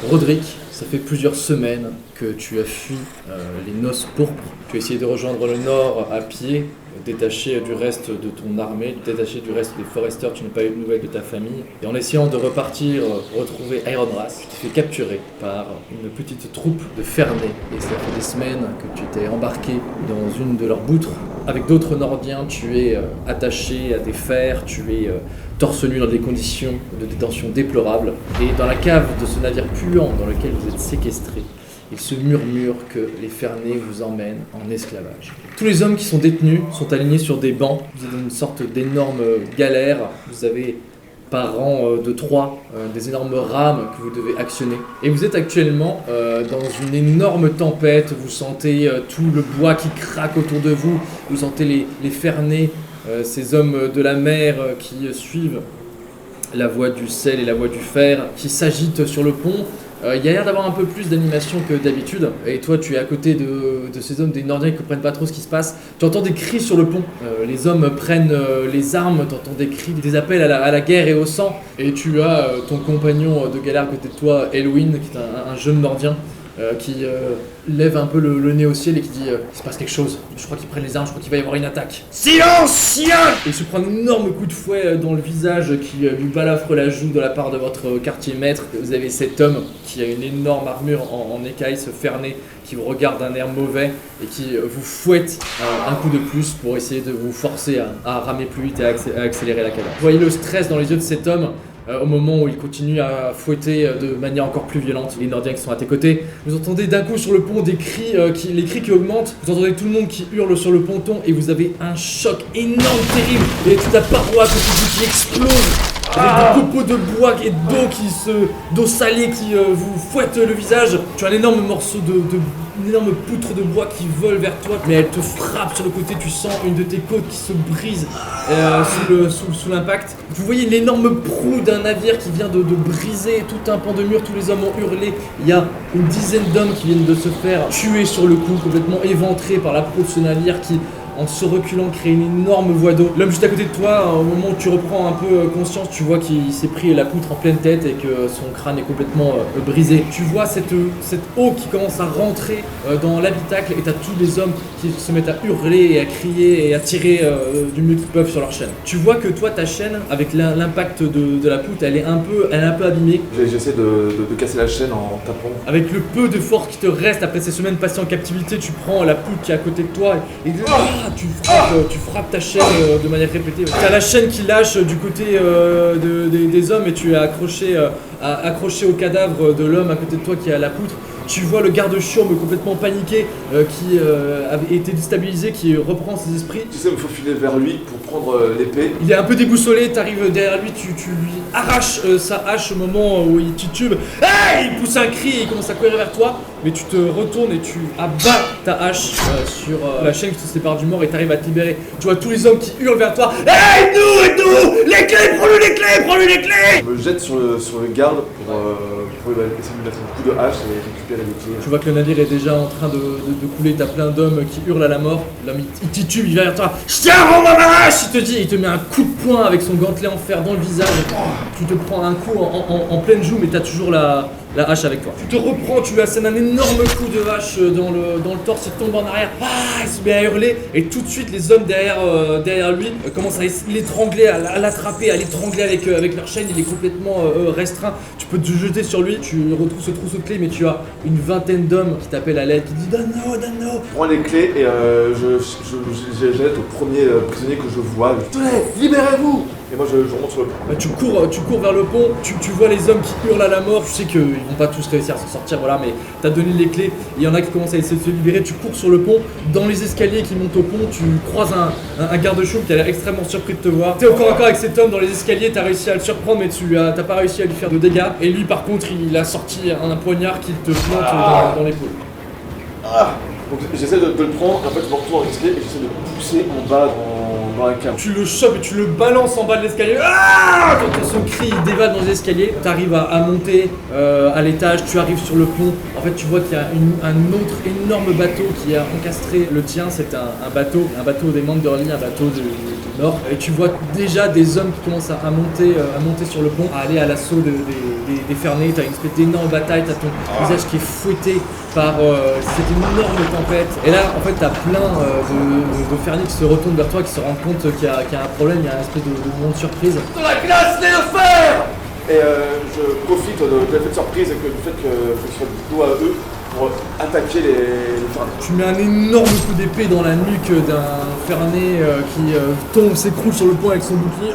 Roderick, ça fait plusieurs semaines que tu as fui les noces pourpres. Tu as essayé de rejoindre le nord à pied, détaché du reste de ton armée, détaché du reste des Foresters, tu n'as pas eu de nouvelles de ta famille. Et en essayant de repartir, retrouver Ironrath, tu t'es fait capturer par une petite troupe de Fernés. Et ça fait des semaines que tu t'es embarqué dans une de leurs boutres. Avec d'autres Nordiens, tu es attaché à des fers, tu es torse nu dans des conditions de détention déplorables. Et dans la cave de ce navire puant dans lequel vous êtes séquestré, il se murmure que les Fernés vous emmènent en esclavage. Tous les hommes qui sont détenus sont alignés sur des bancs. Vous êtes dans une sorte d'énorme galère. Vous avez par rang de 3 des énormes rames que vous devez actionner. Et vous êtes actuellement dans une énorme tempête. Vous sentez tout le bois qui craque autour de vous. Vous sentez les Fernés, ces hommes de la mer qui suivent la voie du sel et la voie du fer, qui s'agitent sur le pont. Il y a l'air d'avoir un peu plus d'animation que d'habitude. Et toi, tu es à côté de ces hommes, des Nordiens qui ne comprennent pas trop ce qui se passe. Tu entends des cris sur le pont. Les hommes prennent les armes, tu entends des cris, des appels à la guerre et au sang. Et tu as ton compagnon de galère à côté de toi, Elwyn, qui est un jeune Nordien, qui lève un peu le nez au ciel et qui dit il se passe quelque chose, je crois qu'ils prennent les armes, je crois qu'il va y avoir une attaque. Silence, chien! Et il se prend un énorme coup de fouet dans le visage qui lui balafre la joue de la part de votre quartier maître. Vous avez cet homme qui a une énorme armure en écaille, ce Ferné, qui vous regarde d'un air mauvais et qui vous fouette un coup de plus pour essayer de vous forcer à ramer plus vite et à accélérer la cadence. Vous voyez le stress dans les yeux de cet homme au moment où il continue à fouetter de manière encore plus violente les Nordiens qui sont à tes côtés. Vous entendez d'un coup sur le pont des cris, les cris qui augmentent, vous entendez tout le monde qui hurle sur le ponton et vous avez un choc énorme, terrible, et toute la paroi à côté de vous qui explose avec des copeaux de bois et d'eau salée qui vous fouette le visage. Tu as un énorme morceau une énorme poutre de bois qui vole vers toi, mais elle te frappe sur le côté, tu sens une de tes côtes qui se brise sous l'impact. Vous voyez l'énorme proue d'un navire qui vient de briser tout un pan de mur, tous les hommes ont hurlé. Il y a une dizaine d'hommes qui viennent de se faire tuer sur le coup, complètement éventrés par la proue de ce navire qui, en se reculant, crée une énorme voie d'eau. L'homme juste à côté de toi, au moment où tu reprends un peu conscience, tu vois qu'il s'est pris la poutre en pleine tête et que son crâne est complètement brisé. Tu vois cette eau qui commence à rentrer dans l'habitacle et t'as tous les hommes qui se mettent à hurler et à crier et à tirer du mieux qu'ils peuvent sur leur chaîne. Tu vois que toi, ta chaîne, avec l'impact de la poutre, elle est un peu abîmée. J'essaie de casser la chaîne en tapant. Avec le peu de force qui te reste après ces semaines passées en captivité, tu prends la poutre qui est à côté de toi et tu frappes ta chaîne de manière répétée. T'as la chaîne qui lâche du côté des hommes et tu es accroché au cadavre de l'homme à côté de toi qui a la poutre. Tu vois le garde-chiourme complètement paniqué qui avait été déstabilisé, qui reprend ses esprits. Tu sais, il faut filer vers lui pour prendre l'épée. Il est un peu déboussolé, t'arrives derrière lui, tu lui arraches sa hache au moment où il titube. Hey! Il pousse un cri et il commence à courir vers toi, mais tu te retournes et tu abats ta hache sur la chaîne qui te sépare du mort et t'arrives à te libérer. Tu vois tous les hommes qui hurlent vers toi. Hey! Nous! Les clés! Prends-lui les clés! Prends-lui les clés! Je me jette sur le garde pour essayer de lui mettre un coup de hache et récupérer les clés. Tu vois que le navire est déjà en train de couler, t'as plein d'hommes qui hurlent à la mort. L'homme il titube, il vient vers toi. Tiens, rends-moi ma hache! Il te met un coup de poing avec son gantelet en fer dans le visage. Tu te prends un coup en pleine joue, mais t'as toujours la hache avec toi. Tu te reprends, tu lui assènes un énorme coup de hache dans le torse, il tombe en arrière. Il se met à hurler et tout de suite les hommes derrière lui commencent à l'étrangler, à l'attraper, à l'étrangler avec leur chaîne. Il est complètement restreint. Tu peux te jeter sur lui, tu retrouves ce trousseau de clés, mais tu as une vingtaine d'hommes qui t'appellent à l'aide, qui disent donne-nous. Je prends les clés et je jette au premier prisonnier que je vois. Tenez, libérez-vous! Et moi je remonte sur le pont. Tu cours vers le pont, tu vois les hommes qui hurlent à la mort, tu sais qu'ils vont pas tous réussir à s'en sortir, voilà, mais t'as donné les clés, il y en a qui commencent à essayer de se libérer, tu cours sur le pont, dans les escaliers qui montent au pont, tu croises un garde-chou qui a l'air extrêmement surpris de te voir. T'es au corps à corps avec cet homme dans les escaliers, t'as réussi à le surprendre, mais t'as pas réussi à lui faire de dégâts, et lui par contre il a sorti un poignard qu'il te plante dans l'épaule. Donc j'essaie de le prendre, en fait je me retourne dans l'escalier et j'essaie de pousser en bas dans la cave. Tu le chopes et tu le balances en bas de l'escalier. Quand son cri il dévale dans les escaliers, tu arrives à monter à l'étage, tu arrives sur le pont. En fait tu vois qu'il y a un autre énorme bateau qui a encastré le tien. C'est un bateau des Manderly, un bateau nord, et tu vois déjà des hommes qui commencent à monter sur le pont, à aller à l'assaut des Fernés. T'as une espèce d'énorme bataille, t'as ton visage qui est fouetté par cette énorme tempête. Et là, en fait, t'as plein de Fernés qui se retournent vers toi, qui se rendent compte qu'il y a un problème, il y a une espèce de moment de surprise. De la glace, les fer. Et je profite de l'effet de surprise et du fait que je sois du dos à eux pour attaquer les Fernés. Tu mets un énorme coup d'épée dans la nuque d'un Ferné qui tombe, s'écroule sur le pont avec son bouclier.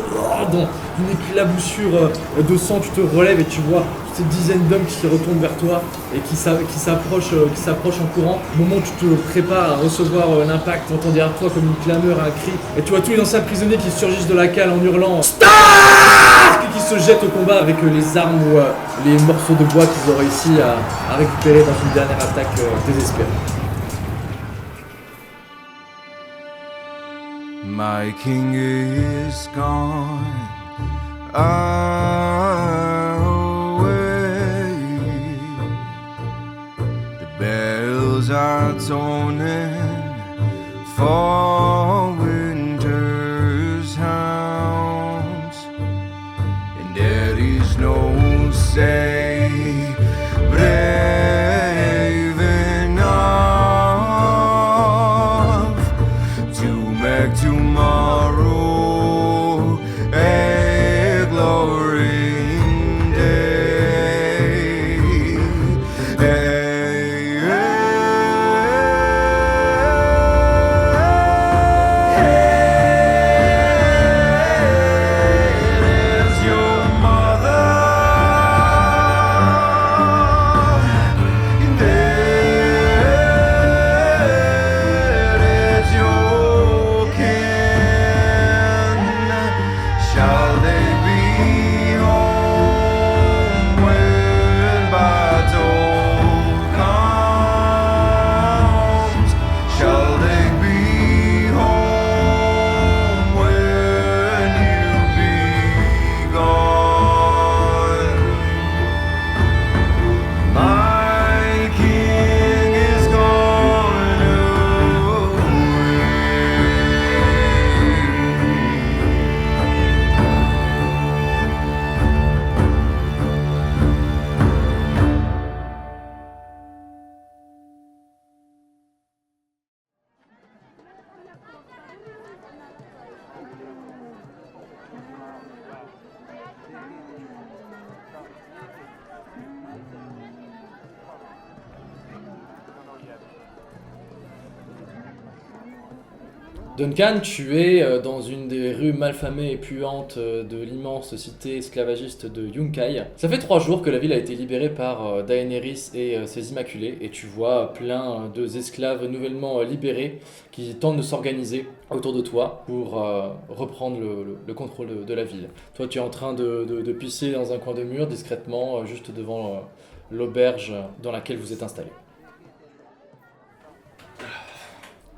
Dans une éclaboussure de sang, tu te relèves et tu vois ces dizaines d'hommes qui se retournent vers toi et qui s'approchent en courant. Au moment où tu te prépares à recevoir l'impact, tu entends derrière toi comme une clameur, un cri. Et tu vois tous les anciens prisonniers qui surgissent de la cale en hurlant Stop, et qui se jettent au combat avec les armes ou les morceaux de bois qu'ils ont réussi à récupérer dans une dernière attaque désespérée. My king is gone away. The bells are toning for winter's hounds, and there is no say brave enough to make tomorrow a glowing day. There's your mother, and there is your kin. Shall they be home when battle comes? Shall they be home when you be gone? My king is gone away. Duncan, tu es dans une des rues malfamées et puantes de l'immense cité esclavagiste de Yunkai. Ça fait 3 jours que la ville a été libérée par Daenerys et ses Immaculés, et tu vois plein d'esclaves nouvellement libérés qui tentent de s'organiser autour de toi pour reprendre le contrôle de la ville. Toi, tu es en train de pisser dans un coin de mur discrètement, juste devant l'auberge dans laquelle vous êtes installé.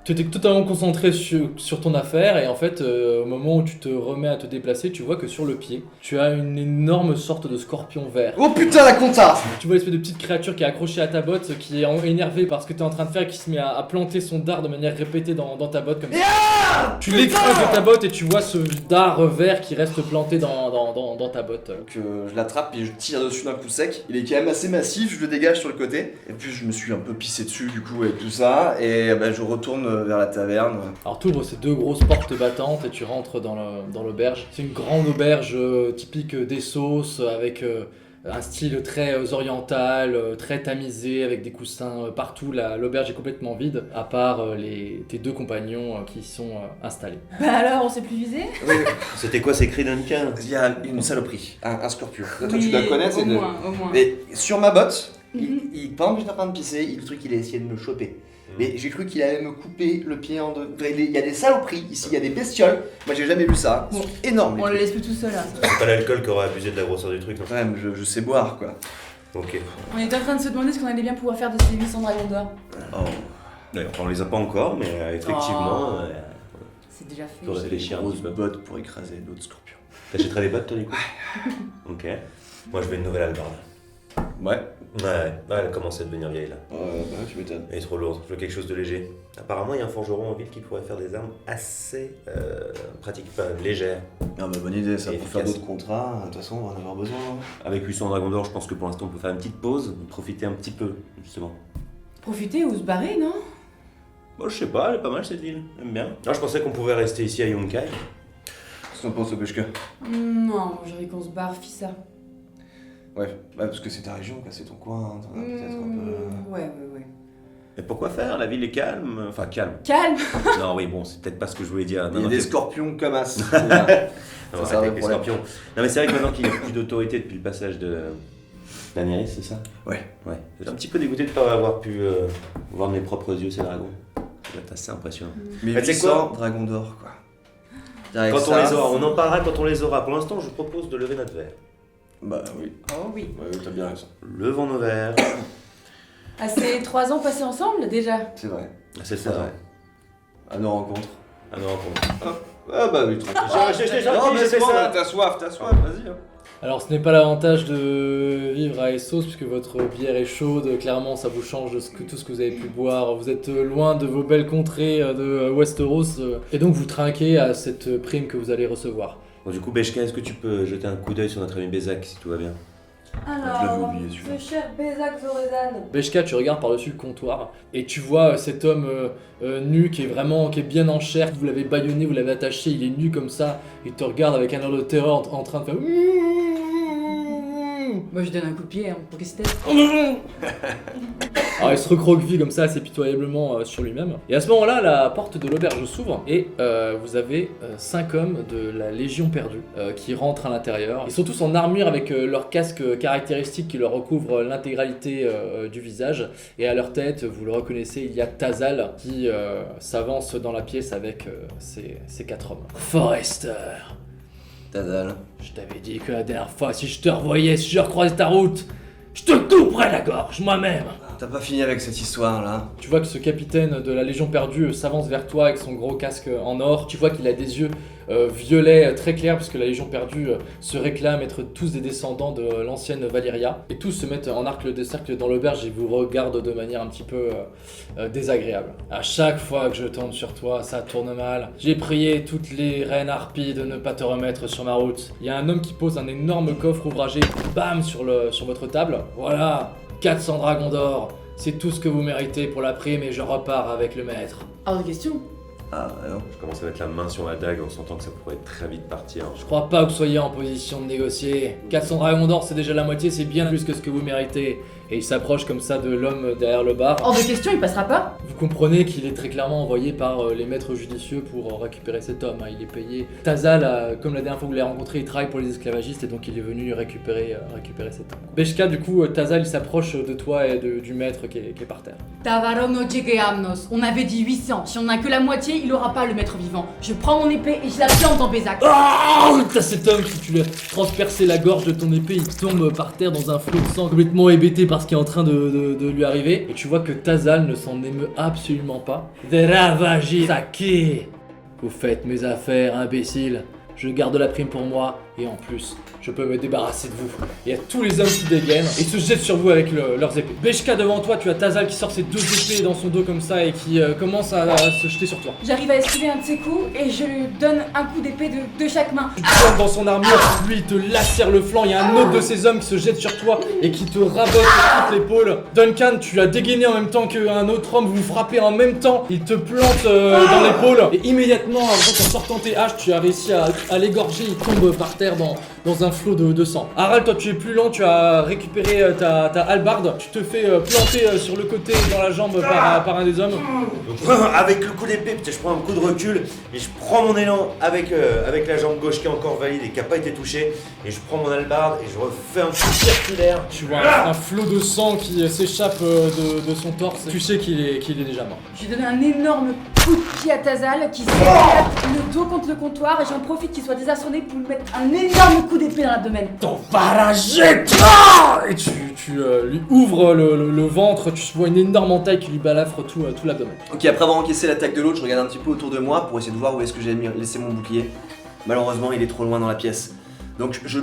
Tu étais totalement concentré sur ton affaire, et en fait, au moment où tu te remets à te déplacer, tu vois que sur le pied, tu as une énorme sorte de scorpion vert. Oh putain la compta. Tu vois l'espèce de petite créature qui est accrochée à ta botte, qui est énervée par ce que tu es en train de faire, et qui se met à planter son dard de manière répétée dans ta botte comme ça. Tu l'écrases de ta botte et tu vois ce dard vert qui reste planté dans ta botte. Donc je l'attrape et je tire dessus d'un coup sec. Il est quand même assez massif, je le dégage sur le côté. Et puis je me suis un peu pissé dessus du coup avec tout ça. Et je retourne vers la taverne. Alors tu ouvres ces 2 grosses portes battantes et tu rentres dans l'auberge. C'est une grande auberge typique d'Essos avec un style très oriental, très tamisé, avec des coussins partout. L'auberge est complètement vide, à part tes 2 compagnons qui sont installés. Bah alors, on s'est plus visé? Oui, C'était quoi ces cris Duncan? il y a une saloperie, un scorpion. Toi Oui, tu dois connaître. au c'est moins, au moins. Mais sur ma botte, Mhm. pendant que j'étais en train de pisser, le truc il a essayé de me choper. Mais j'ai cru qu'il allait me couper le pied en deux. Il y a des saloperies ici, il y a des bestioles. Moi j'ai jamais vu ça. Ils sont énormes. les On le trucs. laisse plus tout seul là. C'est pas l'alcool qui aurait abusé de la grosseur du truc, non? Ouais, mais je sais boire quoi. Ok. On était en train de se demander ce qu'on allait bien pouvoir faire de ces 800 dragons d'or. Oh. D'ailleurs, on les a pas encore, mais effectivement, Oh. C'est déjà fait. Faudrait réfléchir un Grosse petit peu. botte pour écraser d'autres scorpions. T'achèterais des bottes, toi, du coup? Ok. Moi, je veux une nouvelle albarde. Ouais, elle a commencé à devenir vieille là. Bah tu m'étonnes. Elle est trop lourde, je veux quelque chose de léger. Apparemment, il y a un forgeron en ville qui pourrait faire des armes assez pratiques, enfin légères. Ah bah bonne idée, ça Et pour faire efficace. d'autres contrats, de toute façon on va en avoir besoin. Hein. Avec 800 dragons d'or, je pense que pour l'instant, on peut faire une petite pause, profiter un petit peu, justement. Profiter ou se barrer, non? Bon, je sais pas, elle est pas mal cette ville, j'aime bien. Non, je pensais qu'on pouvait rester ici à Yonkai. Qu'est-ce qu'on pense au Peshka? Non, j'aurais qu'on se barre, Fissa. Ouais, bah parce que c'est ta région, quoi, c'est ton coin, hein, t'en as peut-être un peu... Ouais. Mais pourquoi faire? La ville est calme, enfin calme. Calme. Non, oui, bon, c'est peut-être pas ce que je voulais dire. Il y a Non, des c'est- scorpions comme as. Non, Ça, c'est un arrête vrai avec les problème. scorpions. Non, mais c'est vrai que maintenant qu'il n'y a plus d'autorité depuis le passage de Daenerys, c'est ça? Ouais. Ouais. J'ai un petit peu dégoûté de ne pas avoir pu voir de mes propres yeux ces dragons. Ça doit être assez impressionnant. Mais Ah, tu sais 800 dragons d'or, quoi. Avec Quand ça, on les aura, on en parlera quand on les aura. Pour l'instant, je vous propose de lever notre verre. Bah oui, Oh oui. ouais, t'as bien raison. Levons nos verres. Ah, c'est 3 ans passés ensemble, déjà. C'est vrai. C'est C'est ça. vrai. À nos rencontres. Ah non, rencontre. Ah bah oui, tranquille. Non mais c'est bon, t'as soif, vas-y. Hein. Alors ce n'est pas l'avantage de vivre à Essos puisque votre bière est chaude, clairement ça vous change de tout ce que vous avez pu boire. Vous êtes loin de vos belles contrées de Westeros et donc vous trinquez à cette prime que vous allez recevoir. Bon, du coup, Beshka, est-ce que tu peux jeter un coup d'œil sur notre ami Bézac si tout va bien? Je l'avais oublié, celui-là. ce cher Bézac Zoredan. Beshka, tu regardes par-dessus le comptoir et tu vois cet homme nu qui est bien en chair. Vous l'avez bâillonné, vous l'avez attaché, il est nu comme ça. Il te regarde avec un air de terreur en train de faire... Moi, je donne un coup de pied, hein, pour qu'il se taise. Alors il se recroqueville comme ça assez pitoyablement sur lui-même. Et à ce moment-là, la porte de l'auberge s'ouvre et vous avez 5 hommes de la Légion perdue qui rentrent à l'intérieur. Ils sont tous en armure avec leur casque caractéristique qui leur recouvre l'intégralité du visage. Et à leur tête, vous le reconnaissez, il y a Tazal qui s'avance dans la pièce avec ces 4 hommes. Forrester, Tazal. je t'avais dit que la dernière fois, si je te revoyais, si je recroisais ta route, je te couperais la gorge moi-même. T'as pas fini avec cette histoire là. Tu vois que ce capitaine de la Légion perdue s'avance vers toi avec son gros casque en or. Tu vois qu'il a des yeux violets très clairs puisque la Légion perdue se réclame être tous des descendants de l'ancienne Valyria. Et tous se mettent en arc de cercle dans l'auberge et vous regardent de manière un petit peu désagréable. À chaque fois que je tombe sur toi, ça tourne mal. J'ai prié toutes les reines harpies de ne pas te remettre sur ma route. Il y a un homme qui pose un énorme coffre ouvragé, bam, sur votre table. Voilà, 400 dragons d'or. C'est tout ce que vous méritez pour la prime et je repars avec le maître. Hors de question. Ah bah non. Je commence à mettre la main sur la dague en sentant que ça pourrait très vite partir. Je crois pas que vous soyez en position de négocier. 400 dragons d'or, c'est déjà la moitié, c'est bien plus que ce que vous méritez. Et il s'approche comme ça de l'homme derrière le bar. Hors de question, il passera pas. Vous comprenez qu'il est très clairement envoyé par les maîtres judicieux pour récupérer cet homme. Hein. Il est payé. Tazal, comme la dernière fois que vous l'avez rencontré, il travaille pour les esclavagistes et donc il est venu récupérer cet homme. Beshka, du coup, Tazal, il s'approche de toi et du maître qui est par terre. Tavarono Jegeamnos. On avait dit 800. Si on a que la moitié, il aura pas le maître vivant. Je prends mon épée et je la plante dans Bézac. Oh, t'as cet homme qui tu lui as transpercé la gorge de ton épée, il tombe par terre dans un flot de sang, complètement hébété par ce qui est en train de lui arriver. Et tu vois que Tazal ne s'en émeut absolument pas. Des ravages Saki. Vous faites mes affaires, imbécile. Je garde la prime pour moi et en plus, je peux me débarrasser de vous. Et il y a tous les hommes qui dégainent et se jettent sur vous avec leurs épées. Beshka, devant toi, tu as Tazal qui sort ses 2 épées dans son dos comme ça et qui commence à se jeter sur toi. J'arrive à esquiver un de ses coups et je lui donne un coup d'épée de chaque main. Tu tombes dans son armure, lui il te lacère le flanc, il y a un autre de ces hommes qui se jette sur toi et qui te rabote sur toute l'épaule. Duncan, tu as dégainé en même temps qu'un autre homme, vous vous frappez en même temps, il te plante dans l'épaule et immédiatement, en sortant tes haches, tu as réussi à l'égorger, il tombe par terre dans un flot de sang. Harald, toi tu es plus lent, tu as récupéré ta hallebarde, tu te fais planter sur le côté dans la jambe par un des hommes. Donc, avec le coup d'épée, je prends un coup de recul et je prends mon élan avec la jambe gauche qui est encore valide et qui n'a pas été touchée. Et je prends mon hallebarde et je refais un coup circulaire. Tu vois un flot de sang qui s'échappe de son torse. Tu sais qu'il est déjà mort. Je lui donne un énorme coup de pied à Tazal qui s'éclate le dos contre le comptoir et j'en profite qu'il soit désarçonné pour lui mettre un énorme coup d'épée dans l'abdomen. T'en vas la jeter. Et tu lui ouvres le ventre, tu vois une énorme entaille qui lui balafre tout l'abdomen. Ok, après avoir encaissé l'attaque de l'autre, je regarde un petit peu autour de moi pour essayer de voir où est-ce que j'ai laissé mon bouclier. Malheureusement, il est trop loin dans la pièce. Donc je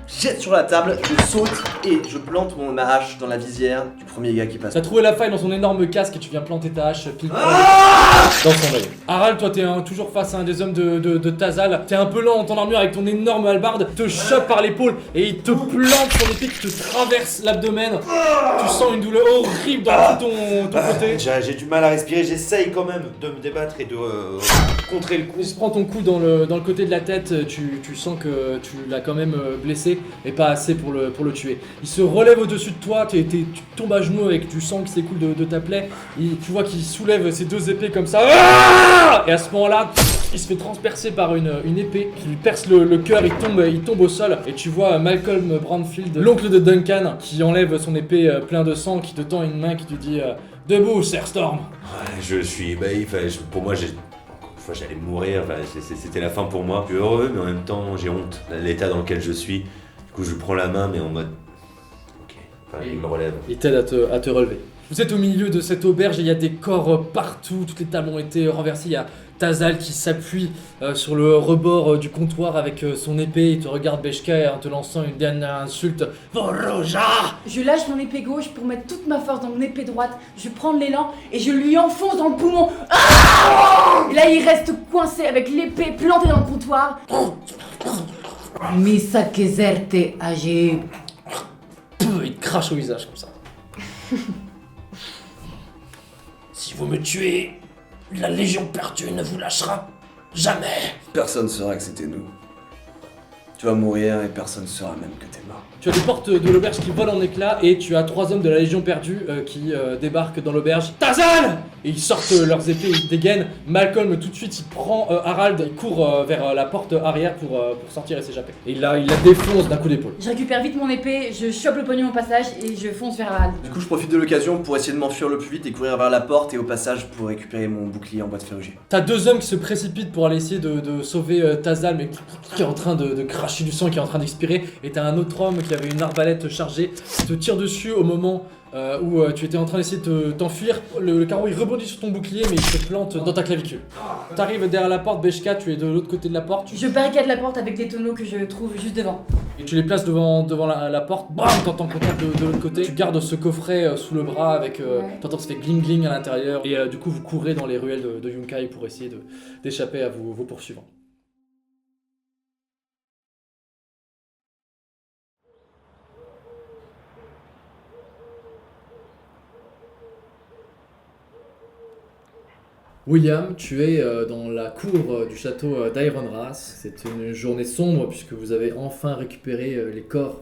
jette sur la table, je saute et je plante ma hache dans la visière du premier gars qui passe. T'as trouvé la faille dans son énorme casque et tu viens planter ta hache pile poil dans son œil. Harald, toi t'es toujours face à un des hommes de Tazal. T'es un peu lent en ton armure avec ton énorme hallebarde, te chope par l'épaule et il te plante son épée qui te traverse l'abdomen. Tu sens une douleur horrible dans tout ton côté. J'ai du mal à respirer, j'essaye quand même de me débattre et de contrer le coup. Tu prends ton coup dans le côté de la tête, tu sens que tu l'as quand même blessé, mais pas assez pour le tuer. Il se relève au-dessus de toi, tu tombes à genoux avec du sang qui s'écoule de ta plaie, tu vois qu'il soulève ses deux épées comme ça, et à ce moment-là, il se fait transpercer par une épée qui lui perce le cœur, il tombe au sol, et tu vois Malcolm Brandfield, l'oncle de Duncan, qui enlève son épée plein de sang, qui te tend une main, qui te dit « Debout, Sir Storm !» Je suis... pour moi, j'allais mourir, c'était la fin pour moi. Je suis heureux, mais en même temps, j'ai honte de l'état dans lequel je suis. Du coup, je prends la main, mais en mode... Ok, il me relève. Il t'aide à te relever. Vous êtes au milieu de cette auberge et il y a des corps partout, toutes les tables ont été renversées, il y a Tazal qui s'appuie sur le rebord du comptoir avec son épée, il te regarde Beshka en te lançant une dernière insulte. Voroja! Je lâche mon épée gauche pour mettre toute ma force dans mon épée droite, je prends de l'élan et je lui enfonce dans le poumon. Et là il reste coincé avec l'épée plantée dans le comptoir. Misa Kezerte Age. Il te crache au visage comme ça. Si vous me tuez, la Légion perdue ne vous lâchera jamais. Personne ne saura que c'était nous. Tu vas mourir et personne ne saura même que t'es mort. Tu as des portes de l'auberge qui volent en éclats et tu as 3 hommes de la Légion perdue qui débarquent dans l'auberge. Tazal! Et ils sortent leurs épées, ils dégainent. Malcolm tout de suite il prend Harald, il court vers la porte arrière pour sortir et s'échapper. Et il la défonce d'un coup d'épaule. Je récupère vite mon épée, je chope le pognon au passage et je fonce vers Harald. Du coup, je profite de l'occasion pour essayer de m'enfuir le plus vite et courir vers la porte et au passage pour récupérer mon bouclier en bois de ferrugier. T'as 2 hommes qui se précipitent pour aller essayer de sauver Tazal, mais qui est en train de cracher du sang, qui est en train d'expirer. Et t'as un autre homme qui avait une arbalète chargée, qui te tire dessus au moment où tu étais en train d'essayer de t'enfuir. Le carreau il rebondit sur ton bouclier, mais il se plante dans ta clavicule. T'arrives derrière la porte, Beshka, tu es de l'autre côté de la porte. Je barricade la porte avec des tonneaux que je trouve juste devant. Et tu les places devant la porte, bam, t'entends contact de l'autre côté. Tu gardes ce coffret sous le bras avec, t'entends que ça fait gling gling à l'intérieur. Et du coup vous courez dans les ruelles de Yunkai pour essayer d'échapper à vos poursuivants. William, tu es dans la cour du château d'Ironrath. C'est une journée sombre puisque vous avez enfin récupéré les corps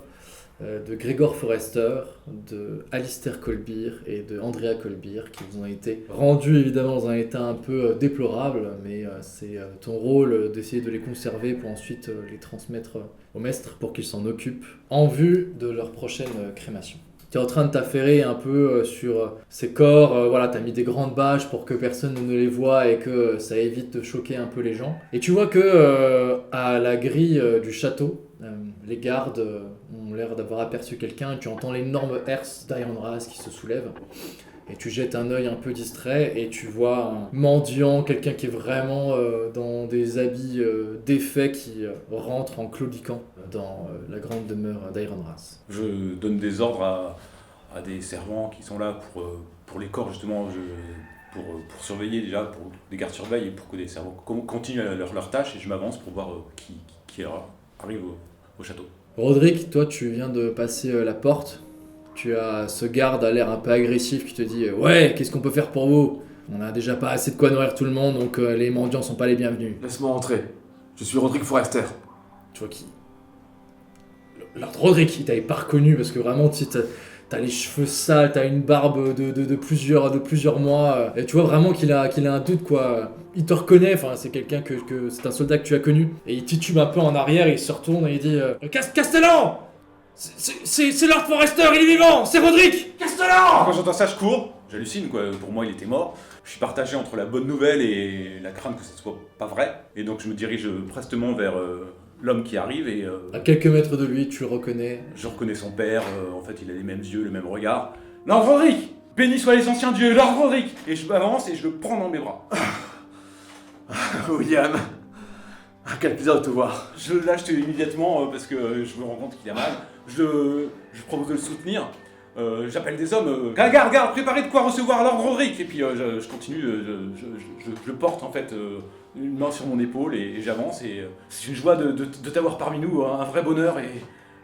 de Gregor Forrester, de Alistair Colbir et de Andrea Colbir qui vous ont été rendus évidemment dans un état un peu déplorable, mais c'est ton rôle d'essayer de les conserver pour ensuite les transmettre au maître pour qu'il s'en occupe en vue de leur prochaine crémation. Tu es en train de t'affairer un peu sur ces corps, voilà, t'as mis des grandes bâches pour que personne ne les voie et que ça évite de choquer un peu les gens. Et tu vois que à la grille du château, les gardes ont l'air d'avoir aperçu quelqu'un et tu entends l'énorme herse d'Ironrath qui se soulève. Et tu jettes un œil un peu distrait et tu vois un mendiant, quelqu'un qui est vraiment dans des habits défaits qui rentre en claudiquant dans la grande demeure d'Ironrath. Je donne des ordres à des servants qui sont là pour les corps justement, pour surveiller déjà, pour des gardes surveillent et pour que des servants continuent leur tâche et je m'avance pour voir qui arrive au château. Roderick, toi tu viens de passer la porte. Tu as ce garde à l'air un peu agressif qui te dit « Ouais, qu'est-ce qu'on peut faire pour vous ? On a déjà pas assez de quoi nourrir tout le monde, donc les mendiants sont pas les bienvenus. » Laisse-moi entrer. Je suis Roderick Forrester. Tu vois qui... Lord Roderick, il t'avait pas reconnu parce que vraiment t'as les cheveux sales, t'as une barbe de plusieurs mois. Et tu vois vraiment qu'il a un doute quoi. Il te reconnaît, enfin c'est quelqu'un que c'est un soldat que tu as connu. Et il titube un peu en arrière, et il se retourne et il dit Castellan ! C'est Lord Forrester, il est vivant, c'est Roderick Castellan ! Quand j'entends ça, je cours, j'hallucine quoi, pour moi il était mort. Je suis partagé entre la bonne nouvelle et la crainte que ce soit pas vrai. Et donc je me dirige prestement vers l'homme qui arrive et... À quelques mètres de lui, tu le reconnais. Je reconnais son père, en fait il a les mêmes yeux, le même regard. Lord Roderick! Béni soient les anciens dieux, Lord Roderick! Et je m'avance et je le prends dans mes bras. William. Quel plaisir de te voir. Je lâche immédiatement parce que je me rends compte qu'il a mal. Je propose de le soutenir. J'appelle des hommes. Garde, préparez de quoi recevoir Lord Roderick. Et puis je continue, je porte en fait une main sur mon épaule et j'avance. Et c'est une joie de t'avoir parmi nous, un vrai bonheur. Et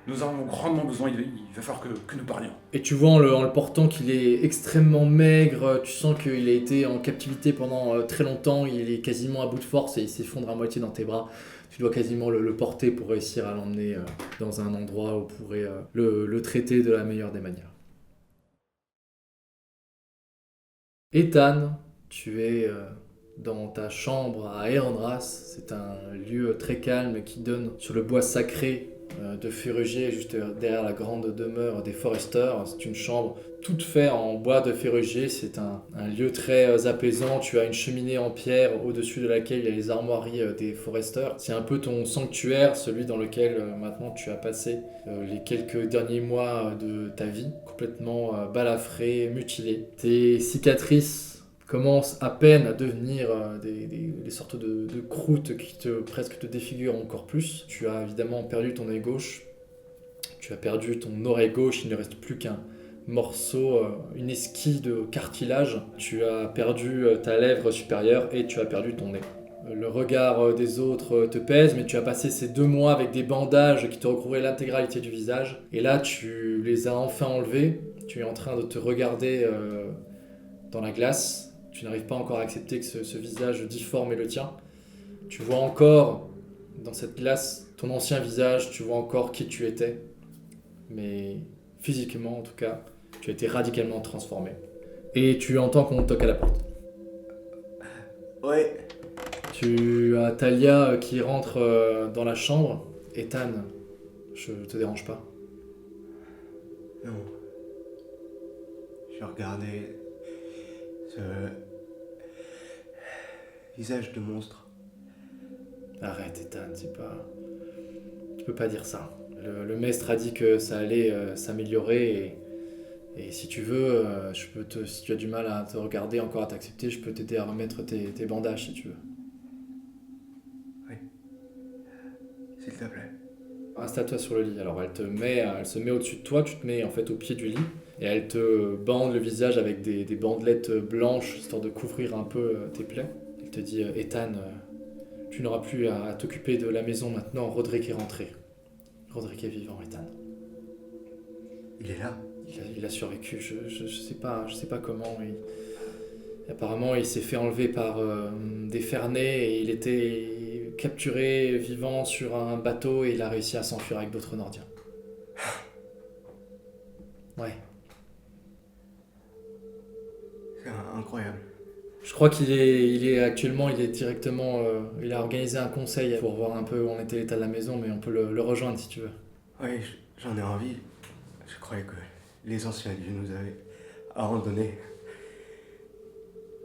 nous en avons grandement besoin. Il va falloir que nous parlions. Et tu vois en le portant qu'il est extrêmement maigre, tu sens qu'il a été en captivité pendant très longtemps, il est quasiment à bout de force et il s'effondre à moitié dans tes bras. Tu dois quasiment le porter pour réussir à l'emmener dans un endroit où vous pourrez le traiter de la meilleure des manières. Ethan, tu es dans ta chambre à Erandras. C'est un lieu très calme qui donne sur le bois sacré de Ferrugier, juste derrière la grande demeure des Forester. C'est une chambre toute faite en bois de Ferrugier. C'est un lieu très apaisant. Tu as une cheminée en pierre au-dessus de laquelle il y a les armoiries des Forester. C'est un peu ton sanctuaire, celui dans lequel maintenant tu as passé les quelques derniers mois de ta vie, complètement balafré, mutilé. Tes cicatrices commencent à peine à devenir des sortes de croûtes qui presque te défigurent encore plus. Tu as évidemment perdu ton œil gauche, tu as perdu ton oreille gauche, il ne reste plus qu'un morceau, une esquille de cartilage. Tu as perdu ta lèvre supérieure et tu as perdu ton nez. Le regard des autres te pèse, mais tu as passé ces 2 mois avec des bandages qui te recouvraient l'intégralité du visage. Et là, tu les as enfin enlevés. Tu es en train de te regarder dans la glace. Tu n'arrives pas encore à accepter que ce visage difforme est le tien. Tu vois encore dans cette glace ton ancien visage, tu vois encore qui tu étais. Mais physiquement, en tout cas, tu as été radicalement transformé. Et tu entends qu'on toque à la porte. Ouais. Tu as Talia qui rentre dans la chambre. Ethan, je te dérange pas? Non. Je regardais ce visage de monstre. Arrête, Ethan, c'est pas... Tu peux pas dire ça. Le maître a dit que ça allait s'améliorer et si tu veux, si tu as du mal à te regarder, encore à t'accepter, je peux t'aider à remettre tes bandages si tu veux. Oui. S'il te plaît. Installe-toi sur le lit. Alors elle se met au-dessus de toi, tu te mets en fait au pied du lit et elle te bande le visage avec des bandelettes blanches histoire de couvrir un peu tes plaies. Elle te dit Ethan, tu n'auras plus à t'occuper de la maison maintenant, Roderick est rentré. Roderick est vivant, Ethan. Il est là. Il a survécu, je sais pas comment. Apparemment, il s'est fait enlever par des Fernets et il était capturé vivant sur un bateau et il a réussi à s'enfuir avec d'autres Nordiens. Ouais. C'est incroyable. Je crois qu'il est actuellement, il est directement, il a organisé un conseil pour voir un peu où en était l'état de la maison, mais on peut le rejoindre si tu veux. Oui, j'en ai envie. Je croyais que les anciens dieux nous avaient abandonnés.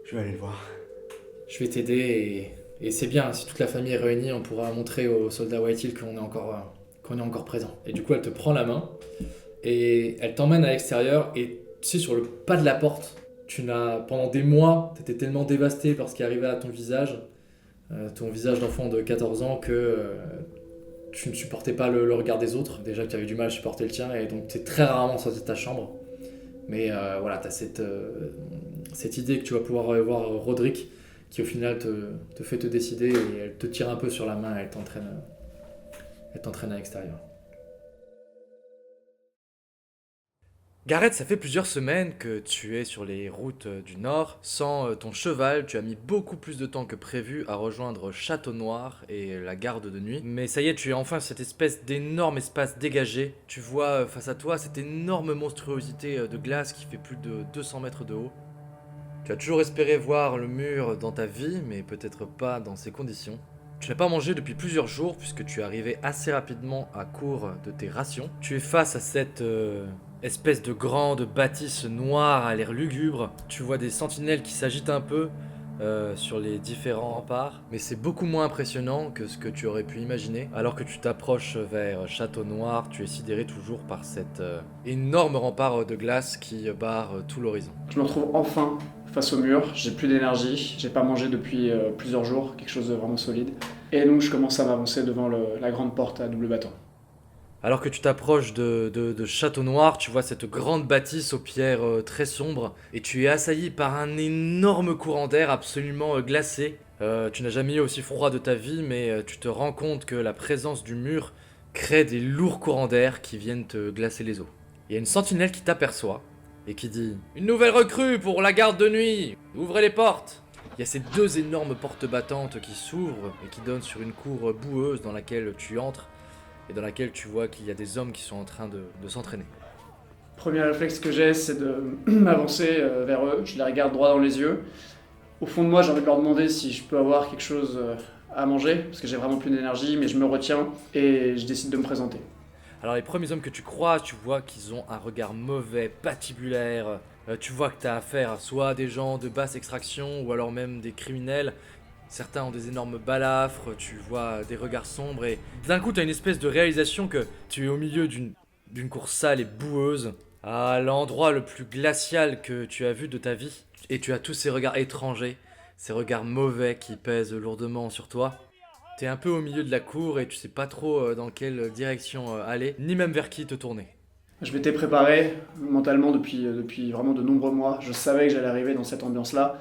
Je vais aller le voir. Je vais t'aider et c'est bien, si toute la famille est réunie, on pourra montrer aux soldats White Hill qu'on est encore présent. Et du coup, elle te prend la main et elle t'emmène à l'extérieur et tu sais, sur le pas de la porte, pendant des mois, t'étais tellement dévasté par ce qui arrivait à ton visage d'enfant de 14 ans que tu ne supportais pas le regard des autres. Déjà que tu avais du mal à supporter le tien et donc tu es très rarement sorti de ta chambre. Mais voilà, tu as cette idée que tu vas pouvoir voir Roderick qui au final te fait te décider et elle te tire un peu sur la main et elle t'entraîne à l'extérieur. Gareth, ça fait plusieurs semaines que tu es sur les routes du Nord. Sans ton cheval, tu as mis beaucoup plus de temps que prévu à rejoindre Château Noir et la garde de nuit. Mais ça y est, tu es enfin cette espèce d'énorme espace dégagé. Tu vois face à toi cette énorme monstruosité de glace qui fait plus de 200 mètres de haut. Tu as toujours espéré voir le mur dans ta vie, mais peut-être pas dans ces conditions. Tu n'as pas mangé depuis plusieurs jours puisque tu es arrivé assez rapidement à court de tes rations. Tu es face à cette espèce de grande bâtisse noire à l'air lugubre. Tu vois des sentinelles qui s'agitent un peu sur les différents remparts, mais c'est beaucoup moins impressionnant que ce que tu aurais pu imaginer. Alors que tu t'approches vers Château Noir, tu es sidéré toujours par cet énorme rempart de glace qui barre tout l'horizon. Je me retrouve enfin face au mur, j'ai plus d'énergie, j'ai pas mangé depuis plusieurs jours, quelque chose de vraiment solide. Et donc je commence à m'avancer devant la grande porte à double battant. Alors que tu t'approches de Château Noir, tu vois cette grande bâtisse aux pierres très sombres et tu es assailli par un énorme courant d'air absolument glacé. Tu n'as jamais eu aussi froid de ta vie, mais tu te rends compte que la présence du mur crée des lourds courants d'air qui viennent te glacer les os. Il y a une sentinelle qui t'aperçoit et qui dit « Une nouvelle recrue pour la garde de nuit, ouvrez les portes !» Il y a ces deux énormes portes battantes qui s'ouvrent et qui donnent sur une cour boueuse dans laquelle tu entres et dans laquelle tu vois qu'il y a des hommes qui sont en train de s'entraîner. Premier réflexe que j'ai, c'est de m'avancer vers eux. Je les regarde droit dans les yeux. Au fond de moi, j'ai envie de leur demander si je peux avoir quelque chose à manger, parce que j'ai vraiment plus d'énergie, mais je me retiens et je décide de me présenter. Alors les premiers hommes que tu croises, tu vois qu'ils ont un regard mauvais, patibulaire. Tu vois que tu as affaire soit à des gens de basse extraction ou alors même des criminels. Certains ont des énormes balafres, tu vois des regards sombres et d'un coup tu as une espèce de réalisation que tu es au milieu d'une cour sale et boueuse, à l'endroit le plus glacial que tu as vu de ta vie. Et tu as tous ces regards étrangers, ces regards mauvais qui pèsent lourdement sur toi. T'es un peu au milieu de la cour et tu sais pas trop dans quelle direction aller, ni même vers qui te tourner. Je m'étais préparé mentalement depuis vraiment de nombreux mois. Je savais que j'allais arriver dans cette ambiance-là,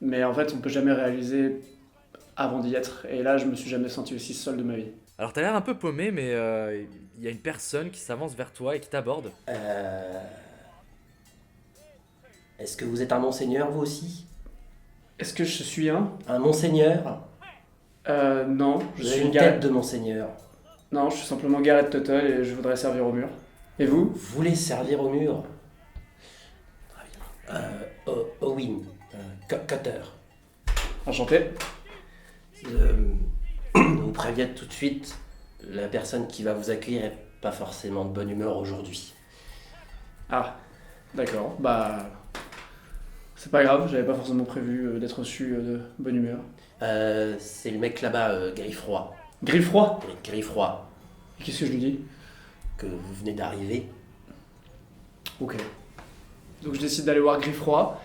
mais en fait on peut jamais réaliser avant d'y être. Et là je me suis jamais senti aussi seul de ma vie. Alors t'as l'air un peu paumé, mais il y a une personne qui s'avance vers toi et qui t'aborde. Est-ce que vous êtes un monseigneur, vous aussi? Est-ce que je suis un monseigneur? Non, je Vous avez suis une Gareth. tête de monseigneur. Non, je suis simplement Gareth Tuttle et je voudrais servir au mur. Et vous? Vous voulez servir au mur? Owen, Cutter. Enchanté. Vous préviens tout de suite, la personne qui va vous accueillir est pas forcément de bonne humeur aujourd'hui. Ah, d'accord. Bah, c'est pas grave, j'avais pas forcément prévu d'être reçu de bonne humeur. C'est le mec là-bas, Griffroy. Griffroy? Griffroy, Et qu'est-ce que je lui dis? que vous venez d'arriver. Ok. Donc je décide d'aller voir Griffroy,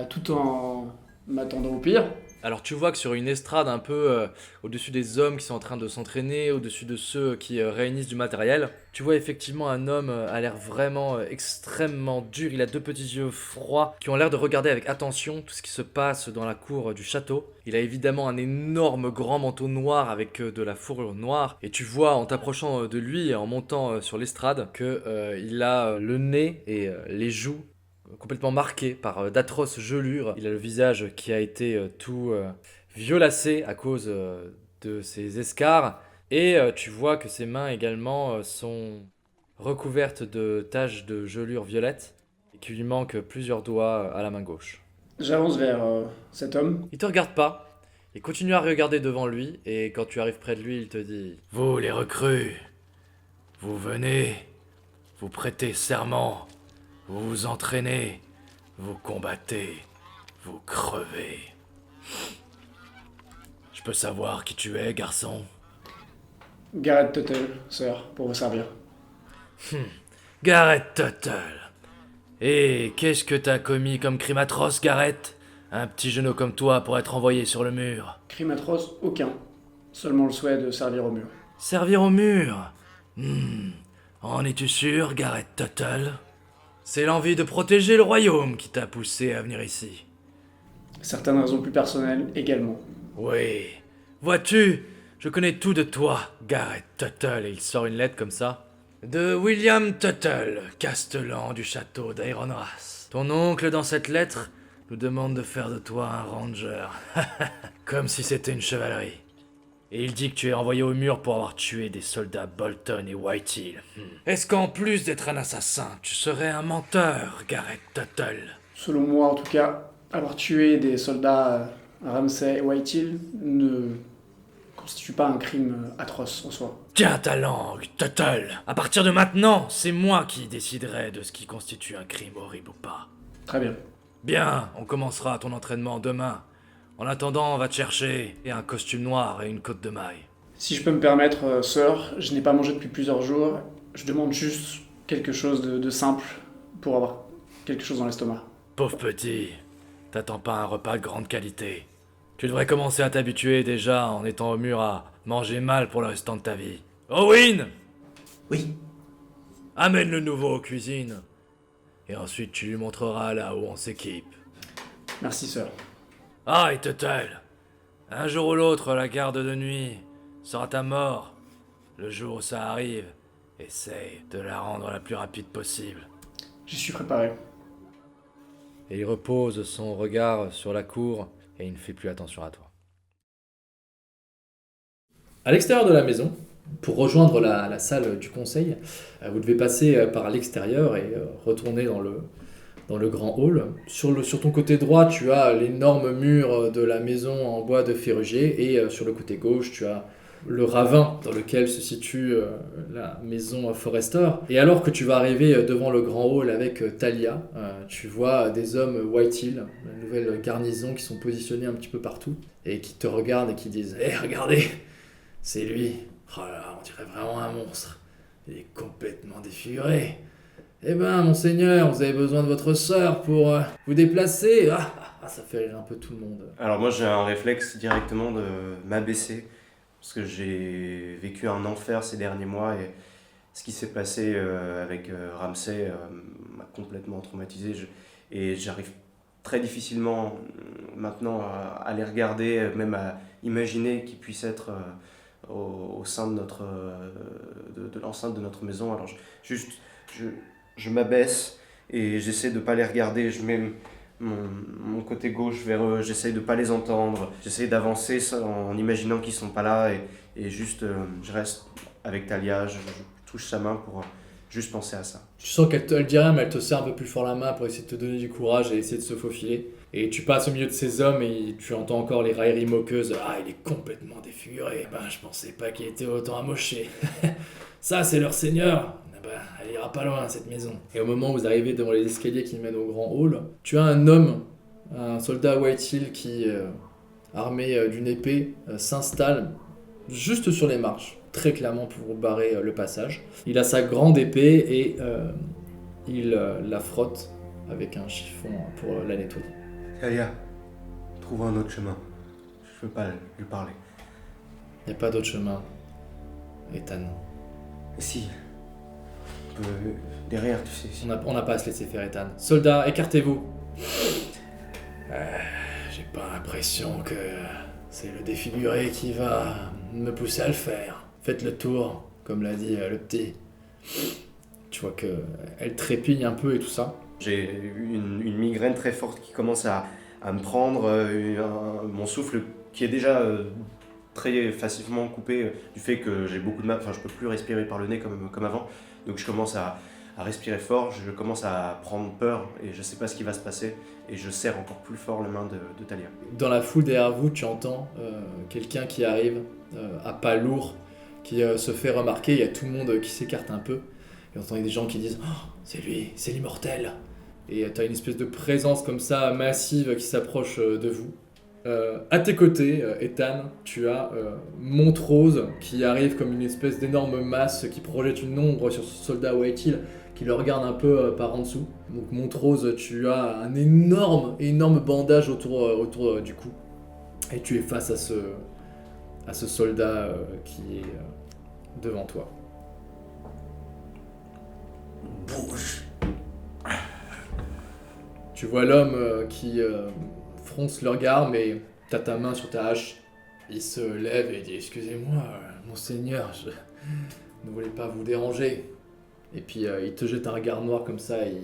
tout en m'attendant au pire. Alors tu vois que sur une estrade un peu au-dessus des hommes qui sont en train de s'entraîner, au-dessus de ceux qui réunissent du matériel, tu vois effectivement un homme à l'air vraiment extrêmement dur. Il a deux petits yeux froids qui ont l'air de regarder avec attention tout ce qui se passe dans la cour du château. Il a évidemment un énorme grand manteau noir avec de la fourrure noire. Et tu vois en t'approchant de lui et en montant sur l'estrade qu'il a le nez et les joues complètement marqué par d'atroces gelures. Il a le visage qui a été tout violacé à cause de ses escarres. Et tu vois que ses mains également sont recouvertes de taches de gelure violette et qu'il lui manque plusieurs doigts à la main gauche. J'avance vers cet homme. Il te regarde pas, il continue à regarder devant lui et quand tu arrives près de lui, il te dit « Vous les recrues, vous venez, vous prêtez serment. Vous vous entraînez, vous combattez, vous crevez. Je peux savoir qui tu es, garçon? Gareth Tuttle, sœur, pour vous servir. Gareth Tuttle. Et qu'est-ce que t'as commis comme crime atroce, Gareth? Un petit genou comme toi pour être envoyé sur le mur. Crime atroce, aucun. Seulement le souhait de servir au mur. Servir au mur? En es-tu sûr, Gareth Tuttle? C'est l'envie de protéger le royaume qui t'a poussé à venir ici. Certaines raisons plus personnelles également. Oui. Vois-tu, je connais tout de toi, Gareth Tuttle, et il sort une lettre comme ça. De William Tuttle, castellan du château d'Ironras. Ton oncle, dans cette lettre, nous demande de faire de toi un ranger. Comme si c'était une chevalerie. Et il dit que tu es envoyé au mur pour avoir tué des soldats Bolton et Whitehall. Est-ce qu'en plus d'être un assassin, tu serais un menteur, Gareth Tuttle? Selon moi, en tout cas, avoir tué des soldats Ramsay et Whitehall ne constitue pas un crime atroce en soi. Tiens ta langue, Tuttle. À partir de maintenant, c'est moi qui déciderai de ce qui constitue un crime horrible ou pas. Très bien. Bien, on commencera ton entraînement demain. En attendant, on va te chercher et un costume noir et une côte de maille. Si je peux me permettre, sœur, je n'ai pas mangé depuis plusieurs jours. Je demande juste quelque chose de simple pour avoir quelque chose dans l'estomac. Pauvre petit, t'attends pas un repas de grande qualité. Tu devrais commencer à t'habituer déjà en étant au mur à manger mal pour le restant de ta vie. Owen! Oui. Amène le nouveau aux cuisines. Et ensuite tu lui montreras là où on s'équipe. Merci, sœur. Ah, et Tuttle! Un jour ou l'autre, la garde de nuit sera ta mort. Le jour où ça arrive, essaye de la rendre la plus rapide possible. J'y suis préparé. Et il repose son regard sur la cour et il ne fait plus attention à toi. À l'extérieur de la maison, pour rejoindre la salle du conseil, vous devez passer par l'extérieur et retourner dans le grand hall. Sur ton côté droit, tu as l'énorme mur de la maison en bois de ferrugier et sur le côté gauche, tu as le ravin dans lequel se situe la maison Forrester. Et alors que tu vas arriver devant le grand hall avec Talia, tu vois des hommes White Hill, la nouvelle garnison, qui sont positionnés un petit peu partout et qui te regardent et qui disent « Hé, regardez, c'est lui. Oh là là, on dirait vraiment un monstre. Il est complètement défiguré. Eh ben, monseigneur, vous avez besoin de votre sœur pour vous déplacer. Ça fait rire un peu tout le monde. » Alors moi j'ai un réflexe directement de m'abaisser, parce que j'ai vécu un enfer ces derniers mois et ce qui s'est passé avec Ramsay m'a complètement traumatisé. Et j'arrive très difficilement maintenant à les regarder, même à imaginer qu'ils puissent être au sein de l'enceinte de notre maison. Alors je m'abaisse et j'essaie de pas les regarder, je mets mon côté gauche vers eux, j'essaie de pas les entendre, j'essaie d'avancer en imaginant qu'ils sont pas là et juste je reste avec Talia, je touche sa main pour juste penser à ça. Tu sens qu'elle dit rien, mais elle te serre un peu plus fort la main pour essayer de te donner du courage et essayer de se faufiler. Et tu passes au milieu de ces hommes et tu entends encore les railleries moqueuses. « Ah, il est complètement défiguré. Ben, je pensais pas qu'il était autant amoché. Ça, c'est leur seigneur. Ben, elle ira pas loin, cette maison. » Et au moment où vous arrivez devant les escaliers qui mènent au grand hall, tu as un homme, un soldat White Hill qui, armé d'une épée, s'installe juste sur les marches, très clairement pour barrer le passage. Il a sa grande épée et il la frotte avec un chiffon pour la nettoyer. Talia, trouve un autre chemin. Je veux pas lui parler. Il n'y a pas d'autre chemin, Ethan. Et si, derrière, tu sais. Si. On n'a pas à se laisser faire, Ethan. Soldats, écartez-vous. J'ai pas l'impression que c'est le défiguré qui va me pousser à le faire. Faites le tour, comme l'a dit le petit. Tu vois qu'elle trépigne un peu et tout ça. J'ai une migraine très forte qui commence à me prendre, mon souffle qui est déjà très facilement coupé du fait que j'ai beaucoup de mal, je peux plus respirer par le nez comme avant, donc je commence à respirer fort, je commence à prendre peur et je sais pas ce qui va se passer et je serre encore plus fort la main de Talia. Dans la foule derrière vous, tu entends quelqu'un qui arrive à pas lourd, qui se fait remarquer, il y a tout le monde qui s'écarte un peu. Et on entend des gens qui disent « Oh, c'est lui, c'est l'immortel !» Et tu as une espèce de présence comme ça, massive, qui s'approche de vous. À tes côtés, Ethan, tu as Montrose qui arrive comme une espèce d'énorme masse qui projette une ombre sur ce soldat White Hill qui le regarde un peu par en dessous. Donc Montrose, tu as un énorme bandage autour du cou. Et tu es face à ce soldat qui est devant toi. Bouge. Tu vois l'homme qui fronce le regard, mais t'as ta main sur ta hache. Il se lève et dit « Excusez-moi, monseigneur, je ne voulais pas vous déranger. » Et puis il te jette un regard noir comme ça et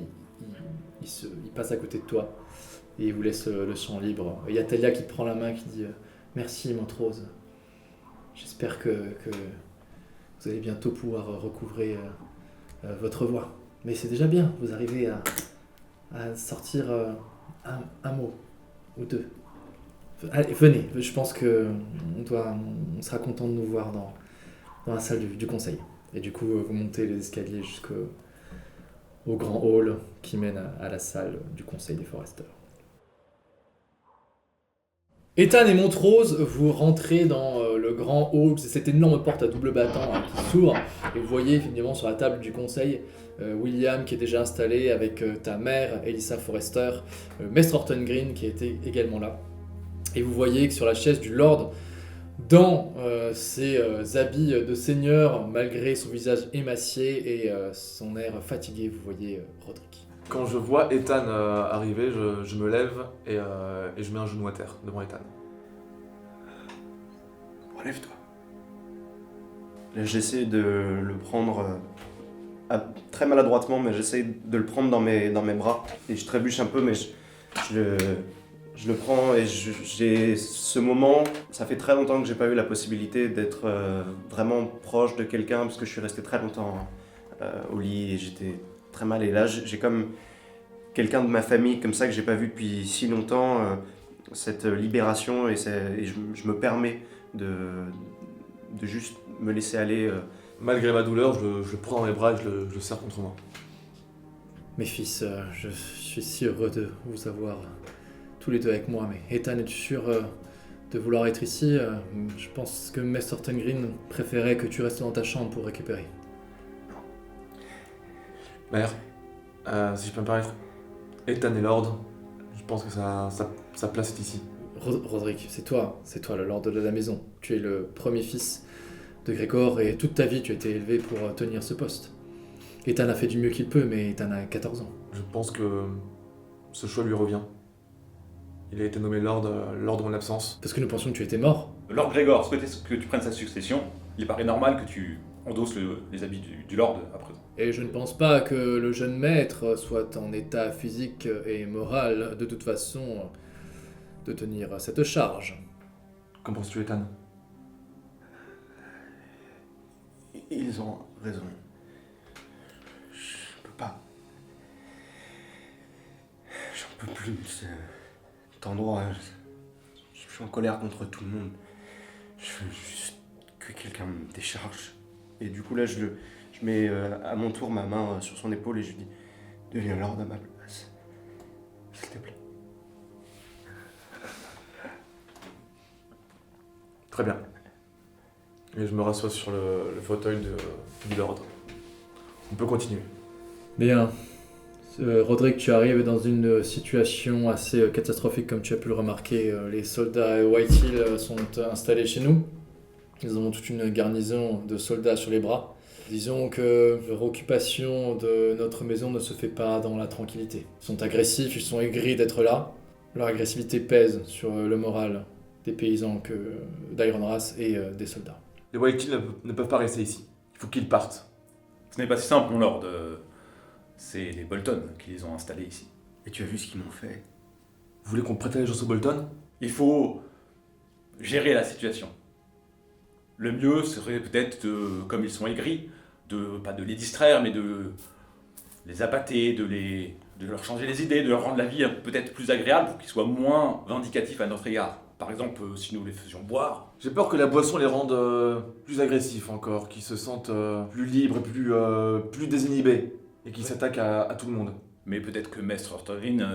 il passe à côté de toi. Et il vous laisse le champ libre. Il y a Talia qui te prend la main qui dit « Merci, Montrose. J'espère que vous allez bientôt pouvoir recouvrer votre voix. Mais c'est déjà bien, vous arrivez à sortir un mot ou deux. Allez, venez, je pense que on sera content de nous voir dans la salle du conseil. Et du coup, vous montez les escaliers jusqu'au grand hall qui mène à la salle du conseil des Forrester. Ethan et Montrose, vous rentrez dans le grand hall, c'est cette énorme porte à double battant qui s'ouvre, et vous voyez évidemment sur la table du conseil William qui est déjà installé avec ta mère, Elissa Forrester, Maître Horton Green qui était également là. Et vous voyez que sur la chaise du Lord, dans ses habits de seigneur, malgré son visage émacié et son air fatigué, vous voyez Roderick. Quand je vois Ethan arriver, je me lève et je mets un genou à terre devant Ethan. Relève-toi. Là, j'essaie de le prendre très maladroitement, mais j'essaie de le prendre dans mes bras. Et je trébuche un peu, mais je le prends et j'ai ce moment. Ça fait très longtemps que j'ai pas eu la possibilité d'être vraiment proche de quelqu'un, parce que je suis resté très longtemps au lit et j'étais très mal. Et là, j'ai comme quelqu'un de ma famille comme ça que j'ai pas vu depuis si longtemps, cette libération, et je me permets de juste me laisser aller. Malgré ma douleur, je le prends dans mes bras et je le serre contre moi. Mes fils, je suis si heureux de vous avoir tous les deux avec moi, mais Ethan, es-tu sûr de vouloir être ici? Je pense que Mess Green préférait que tu restes dans ta chambre pour récupérer. Mère, si je peux me permettre, Ethan est Lord, je pense que sa place est ici. Roderick, c'est toi le Lord de la maison. Tu es le premier fils de Grégor et toute ta vie tu as été élevé pour tenir ce poste. Ethan a fait du mieux qu'il peut, mais Ethan a 14 ans. Je pense que ce choix lui revient. Il a été nommé Lord de mon absence. Parce que nous pensions que tu étais mort. Lord Grégor souhaitait que tu prennes sa succession. Il paraît normal que tu endosses les habits du Lord à présent. Et je ne pense pas que le jeune maître soit en état physique et moral, de toute façon, de tenir cette charge. Qu'en penses-tu, Ethan? Ils ont raison. Je peux pas. J'en peux plus de cet endroit. Je suis en colère contre tout le monde. Je veux juste que quelqu'un me décharge. Et du coup là, je mets à mon tour ma main sur son épaule et je lui dis: deviens Lord à ma place, s'il te plaît. Très bien. Et je me rassois sur le fauteuil du Lord. On peut continuer. Bien. Roderick, tu arrives dans une situation assez catastrophique, comme tu as pu le remarquer. Les soldats White Hill sont installés chez nous. Ils ont toute une garnison de soldats sur les bras. Disons que leur occupation de notre maison ne se fait pas dans la tranquillité. Ils sont agressifs, ils sont aigris d'être là. Leur agressivité pèse sur le moral des paysans d'Ironrath et des soldats. Les White Hill ne peuvent pas rester ici. Il faut qu'ils partent. Ce n'est pas si simple, mon Lord. C'est les Bolton qui les ont installés ici. Et tu as vu ce qu'ils m'ont fait? Vous voulez qu'on prête allégeance aux Bolton? Il faut gérer la situation. Le mieux serait peut-être, comme ils sont aigris, pas de les distraire, mais de les appâter, de leur changer les idées, de leur rendre la vie peut-être plus agréable pour qu'ils soient moins vindicatifs à notre égard. Par exemple, si nous les faisions boire. J'ai peur que la boisson les rende plus agressifs encore, qu'ils se sentent plus libres et plus désinhibés, et qu'ils s'attaquent à tout le monde. Mais peut-être que Maître Green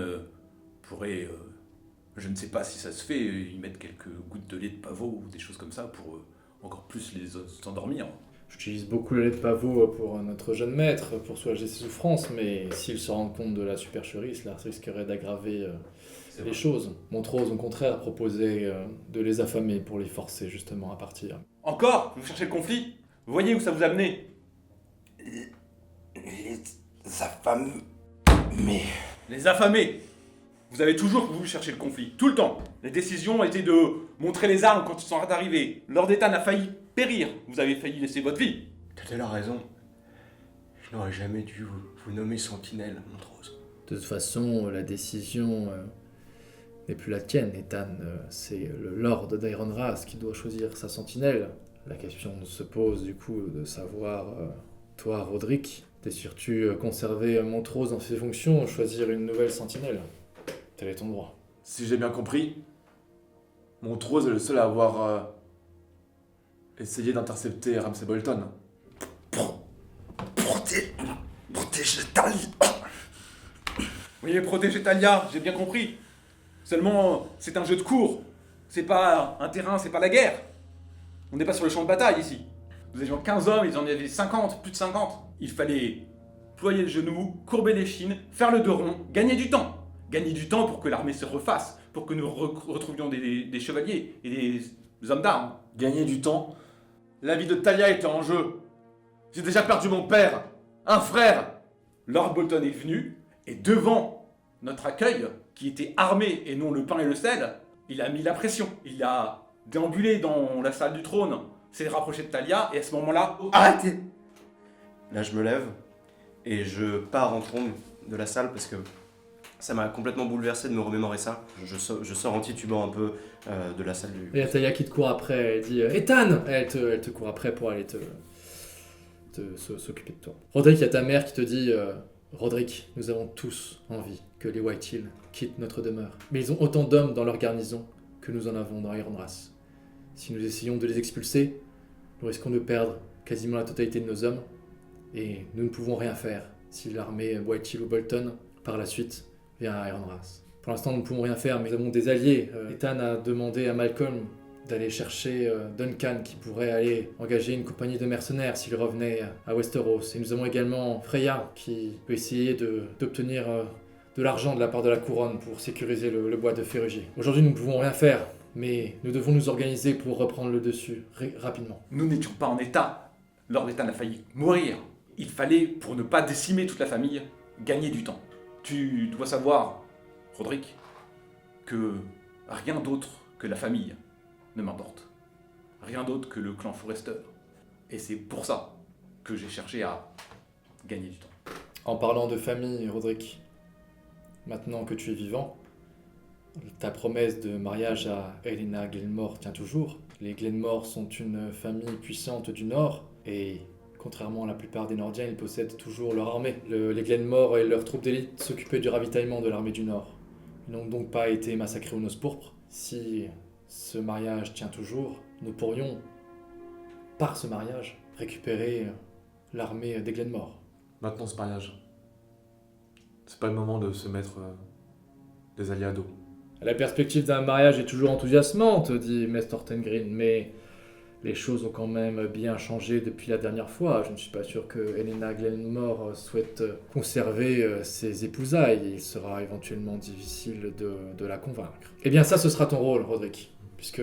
pourrait, je ne sais pas si ça se fait, y mettre quelques gouttes de lait de pavot ou des choses comme ça pour encore plus les endormir. J'utilise beaucoup le lait de pavot pour notre jeune maître, pour soulager ses souffrances, mais s'il se rend compte de la supercherie, cela risquerait d'aggraver les choses. Montrose, au contraire, proposait de les affamer pour les forcer justement à partir. Encore? Vous cherchez le conflit? Vous voyez où ça vous a mené? Les affamés. Les affamés! Vous avez toujours voulu chercher le conflit, tout le temps. Les décisions étaient de montrer les armes quand ils sont arrivés. Lord Ethan a failli périr. Vous avez failli laisser votre vie. T'as la raison. Je n'aurais jamais dû vous nommer sentinelle, Montrose. De toute façon, la décision n'est plus la tienne, Ethan. C'est le Lord d'Ironrath qui doit choisir sa sentinelle. La question se pose du coup de savoir, toi, Roderick, désires-tu conserver Montrose dans ses fonctions ou choisir une nouvelle sentinelle? Tel est ton droit. Si j'ai bien compris, Montrose est le seul à avoir essayé d'intercepter Ramsay Bolton. Protéger Talia. Oui, protéger Talia, j'ai bien compris. Seulement, c'est un jeu de cours. C'est pas un terrain, c'est pas la guerre. On n'est pas sur le champ de bataille ici. Nous avions 15 hommes, ils en avaient 50, plus de 50. Il fallait ployer le genou, courber les chines, faire le dos rond, gagner du temps. Gagner du temps pour que l'armée se refasse, pour que nous retrouvions des chevaliers et des hommes d'armes. Gagner du temps. La vie de Talia était en jeu. J'ai déjà perdu mon père, un frère. Lord Bolton est venu, et devant notre accueil, qui était armé et non le pain et le sel, il a mis la pression. Il a déambulé dans la salle du trône, s'est rapproché de Talia, et à ce moment-là... Arrêtez! Là, je me lève et je pars en trombe de la salle parce que ça m'a complètement bouleversé de me remémorer ça. Je sors en titubant un peu de la salle du... Il y a Talia qui te court après, elle dit Ethan! Elle te court après pour aller s'occuper de toi. Roderick, il y a ta mère qui te dit Roderick, nous avons tous envie que les White Hill quittent notre demeure. Mais ils ont autant d'hommes dans leur garnison que nous en avons dans Ironrath. Si nous essayons de les expulser, nous risquons de perdre quasiment la totalité de nos hommes, et nous ne pouvons rien faire si l'armée White Hill ou Bolton, par la suite, vient à Ironrath. Pour l'instant, nous ne pouvons rien faire, mais nous avons des alliés. Ethan a demandé à Malcolm d'aller chercher Duncan, qui pourrait aller engager une compagnie de mercenaires s'il revenait à Westeros. Et nous avons également Freya, qui peut essayer d'obtenir de l'argent de la part de la couronne pour sécuriser le bois de Ferrugier. Aujourd'hui, nous ne pouvons rien faire, mais nous devons nous organiser pour reprendre le dessus rapidement. Nous n'étions pas en état. Lord Ethan a failli mourir. Il fallait, pour ne pas décimer toute la famille, gagner du temps. Tu dois savoir, Roderick, que rien d'autre que la famille ne m'importe. Rien d'autre que le clan Forrester. Et c'est pour ça que j'ai cherché à gagner du temps. En parlant de famille, Roderick, maintenant que tu es vivant, ta promesse de mariage à Helena Glenmore tient toujours. Les Glenmore sont une famille puissante du Nord, et contrairement à la plupart des Nordiens, ils possèdent toujours leur armée. Les Glenmore et leurs troupes d'élite s'occupaient du ravitaillement de l'armée du Nord. Ils n'ont donc pas été massacrés aux noces pourpres. Si ce mariage tient toujours, nous pourrions, par ce mariage, récupérer l'armée des Glenmore. Maintenant, ce mariage. C'est pas le moment de se mettre des alliés à dos. La perspective d'un mariage est toujours enthousiasmante, dit Mess Thornton Green, mais les choses ont quand même bien changé depuis la dernière fois. Je ne suis pas sûr que Helena Glenmore souhaite conserver ses épousailles. Il sera éventuellement difficile de la convaincre. Eh bien ça, ce sera ton rôle, Roderick, puisque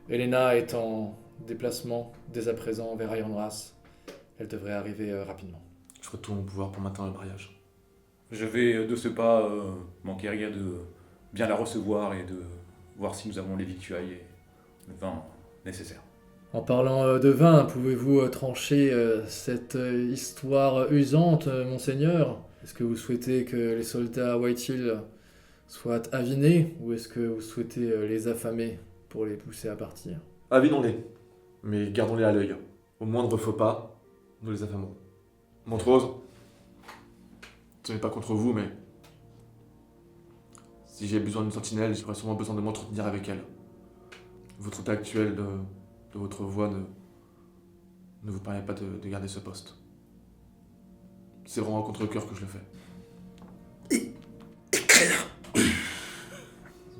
Helena est en déplacement dès à présent vers Ironrath. Elle devrait arriver rapidement. Je ferai tout mon pouvoir pour maintenir le mariage. Je vais de ce pas manquer rien de bien la recevoir et de voir si nous avons les victuailles et le vin nécessaire. En parlant de vin, pouvez-vous trancher cette histoire usante, monseigneur? Est-ce que vous souhaitez que les soldats White Hill soient avinés, ou est-ce que vous souhaitez les affamer pour les pousser à partir? Avinons-les, mais gardons-les à l'œil. Au moindre faux pas, nous les affamons. Montrose, ce n'est pas contre vous, mais si j'ai besoin d'une sentinelle, j'aurai sûrement besoin de m'entretenir avec elle. Votre état actuel de votre voix ne vous permet pas de garder ce poste. C'est vraiment à contre-cœur que je le fais.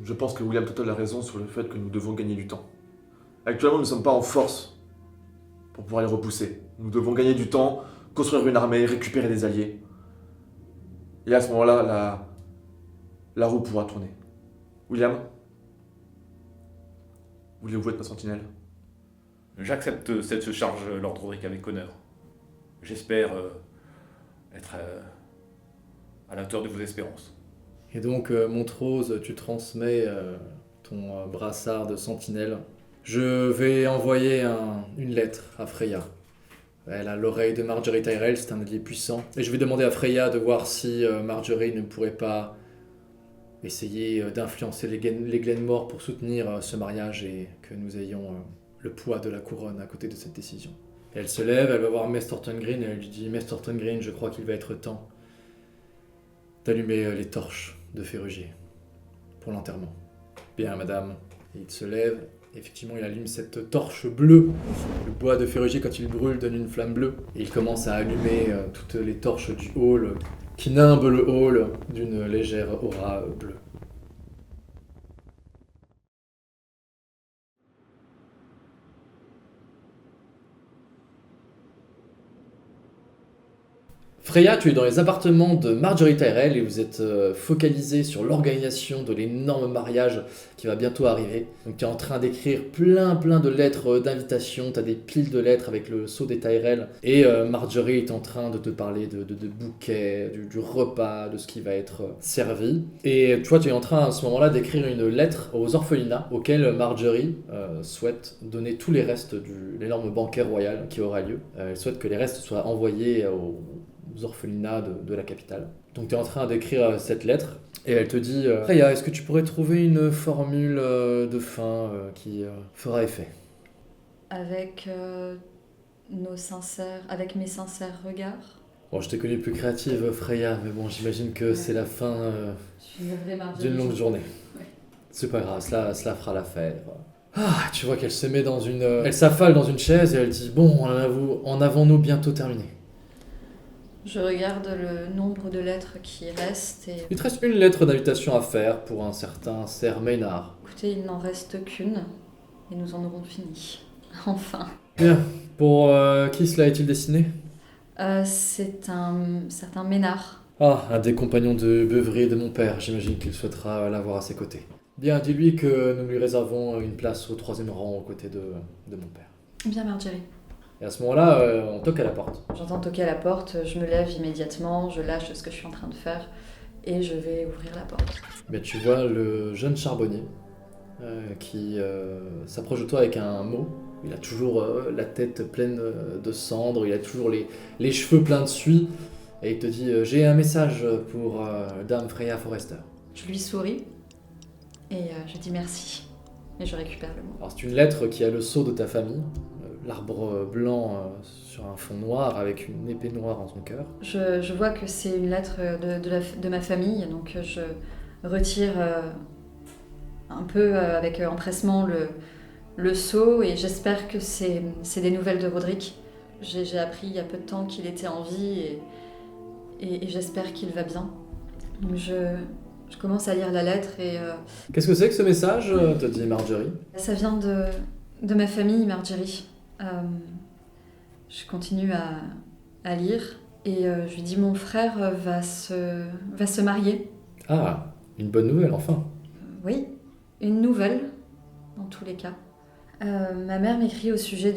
Je pense que William Tuttle a raison sur le fait que nous devons gagner du temps. Actuellement, nous ne sommes pas en force pour pouvoir les repousser. Nous devons gagner du temps, construire une armée, récupérer des alliés. Et à ce moment-là, la roue pourra tourner. William, voulez-vous être ma sentinelle? J'accepte cette charge, Lord Roderick, avec honneur. J'espère être à la hauteur de vos espérances. Et donc, Montrose, tu transmets ton brassard de sentinelle. Je vais envoyer une lettre à Freya. Elle a l'oreille de Marjorie Tyrell, c'est un allié puissant. Et je vais demander à Freya de voir si Marjorie ne pourrait pas essayer d'influencer les Glenmore pour soutenir ce mariage et que nous ayons le poids de la couronne à côté de cette décision. Et elle se lève, elle va voir Mess Thornton Green et elle lui dit « Mess Thornton Green, je crois qu'il va être temps d'allumer les torches de Ferrugier pour l'enterrement. » Bien, madame. Et il se lève. Effectivement, il allume cette torche bleue. Le bois de Ferrugier, quand il brûle, donne une flamme bleue. Et il commence à allumer toutes les torches du hall, qui nimbent le hall d'une légère aura bleue. Freya, tu es dans les appartements de Marjorie Tyrell et vous êtes focalisé sur l'organisation de l'énorme mariage qui va bientôt arriver. Donc tu es en train d'écrire plein de lettres d'invitation, tu as des piles de lettres avec le sceau des Tyrell et Marjorie est en train de te parler de bouquets, du repas, de ce qui va être servi. Et toi tu es en train à ce moment-là d'écrire une lettre aux orphelinats auxquels Marjorie souhaite donner tous les restes de l'énorme banquet royal qui aura lieu. Elle souhaite que les restes soient envoyés aux orphelinats de la capitale. Donc tu es en train d'écrire cette lettre et elle te dit Freya, est-ce que tu pourrais trouver une formule de fin qui fera effet? Avec avec mes sincères regards. Bon, je t'ai connue plus créative, Freya, mais bon, j'imagine que c'est la fin d'une longue journée. Ouais. C'est pas grave, cela fera l'affaire. Ah, tu vois qu'elle se met dans une... Elle s'affale dans une chaise et elle dit bon, en avons-nous bientôt terminé? Je regarde le nombre de lettres qui restent et... Il te reste une lettre d'invitation à faire pour un certain Ser Maynard. Écoutez, il n'en reste qu'une et nous en aurons fini. Enfin. Bien. Pour qui cela est-il destiné? C'est un certain Ménard. Ah, un des compagnons de beuverie de mon père. J'imagine qu'il souhaitera l'avoir à ses côtés. Bien, dis-lui que nous lui réservons une place au 3e rang aux côtés de mon père. Bien, Marjorie. Et à ce moment-là, on toque à la porte. J'entends toquer à la porte, je me lève immédiatement, je lâche ce que je suis en train de faire et je vais ouvrir la porte. Mais tu vois le jeune charbonnier qui s'approche de toi avec un mot. Il a toujours la tête pleine de cendres, il a toujours les cheveux pleins de suie. Et il te dit j'ai un message pour Dame Freya Forrester. Je lui souris et je dis merci. Et je récupère le mot. Alors c'est une lettre qui a le sceau de ta famille, l'arbre blanc sur un fond noir avec une épée noire en son cœur. Je vois que c'est une lettre de ma famille, donc je retire un peu avec empressement le sceau et j'espère que c'est des nouvelles de Roderick. J'ai appris il y a peu de temps qu'il était en vie et j'espère qu'il va bien. Donc je commence à lire la lettre et... Qu'est-ce que c'est que ce message, te dit Marjorie? Ça vient de ma famille, Marjorie. Je continue à lire et je lui dis mon frère va se marier. Ah, une bonne nouvelle enfin. Oui, une nouvelle dans tous les cas. Ma mère m'écrit au sujet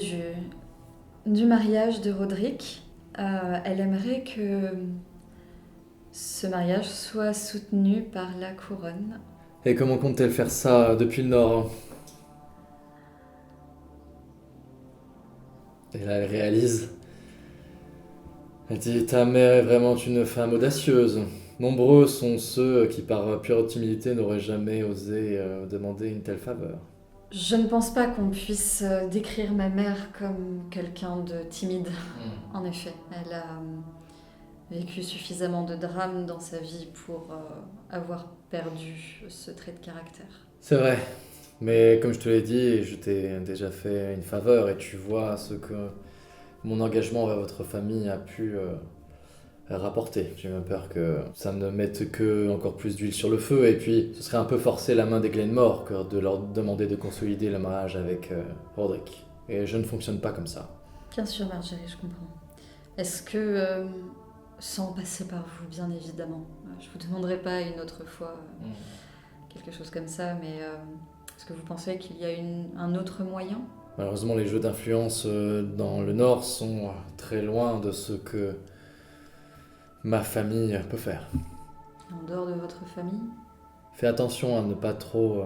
du mariage de Roderick. Elle aimerait que ce mariage soit soutenu par la couronne. Et comment compte-t-elle faire ça depuis le Nord? Et là, elle réalise. Elle dit ta mère est vraiment une femme audacieuse. Nombreux sont ceux qui, par pure timidité, n'auraient jamais osé demander une telle faveur. Je ne pense pas qu'on puisse décrire ma mère comme quelqu'un de timide. En effet, elle a vécu suffisamment de drames dans sa vie pour avoir perdu ce trait de caractère. C'est vrai, mais comme je te l'ai dit, je t'ai déjà fait une faveur et tu vois ce que mon engagement envers votre famille a pu rapporter. J'ai même peur que ça ne mette que encore plus d'huile sur le feu et puis ce serait un peu forcer la main des Glenmore que de leur demander de consolider le mariage avec Roderick. Et je ne fonctionne pas comme ça. Bien sûr, Marjorie, je comprends. Est-ce que, sans passer par vous, bien évidemment, je vous demanderai pas une autre fois quelque chose comme ça, mais est-ce que vous pensez qu'il y a un autre moyen? Malheureusement, les jeux d'influence dans le Nord sont très loin de ce que ma famille peut faire. En dehors de votre famille? Fais attention à ne pas trop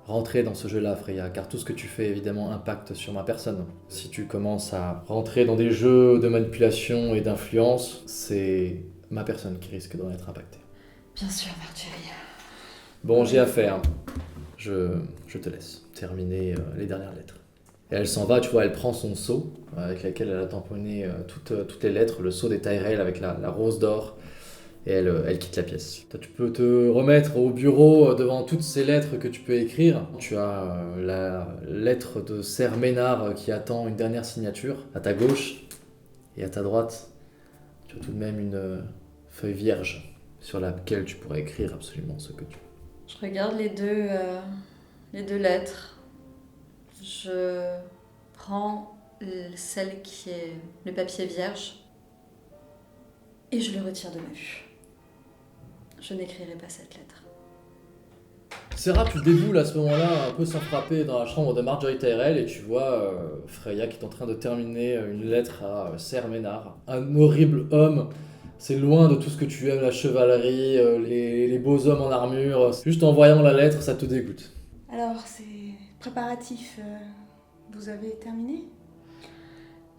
rentrer dans ce jeu-là, Freya, car tout ce que tu fais, évidemment, impacte sur ma personne. Si tu commences à rentrer dans des jeux de manipulation et d'influence, c'est ma personne qui risque d'en être impactée. Bien sûr, Marjorie. Bon, j'ai affaire. Je te laisse terminer les dernières lettres. Et elle s'en va, tu vois, elle prend son seau, avec laquelle elle a tamponné toutes les lettres, le seau des Tyrell avec la rose d'or, et elle quitte la pièce. Toi, tu peux te remettre au bureau devant toutes ces lettres que tu peux écrire. Tu as la lettre de Ser Maynard qui attend une dernière signature, à ta gauche, et à ta droite, tu as tout de même une feuille vierge sur laquelle tu pourrais écrire absolument ce que tu veux. Je regarde les deux lettres. Je prends celle qui est le papier vierge et je le retire de ma vue. Je n'écrirai pas cette lettre. Serra, tu déboules à ce moment-là, un peu sans frapper, dans la chambre de Marjorie Tyrell et tu vois Freya qui est en train de terminer une lettre à Ser Ménard. Un horrible homme, c'est loin de tout ce que tu aimes, la chevalerie, les beaux hommes en armure. Juste en voyant la lettre, ça te dégoûte. Alors, c'est préparatif. Vous avez terminé?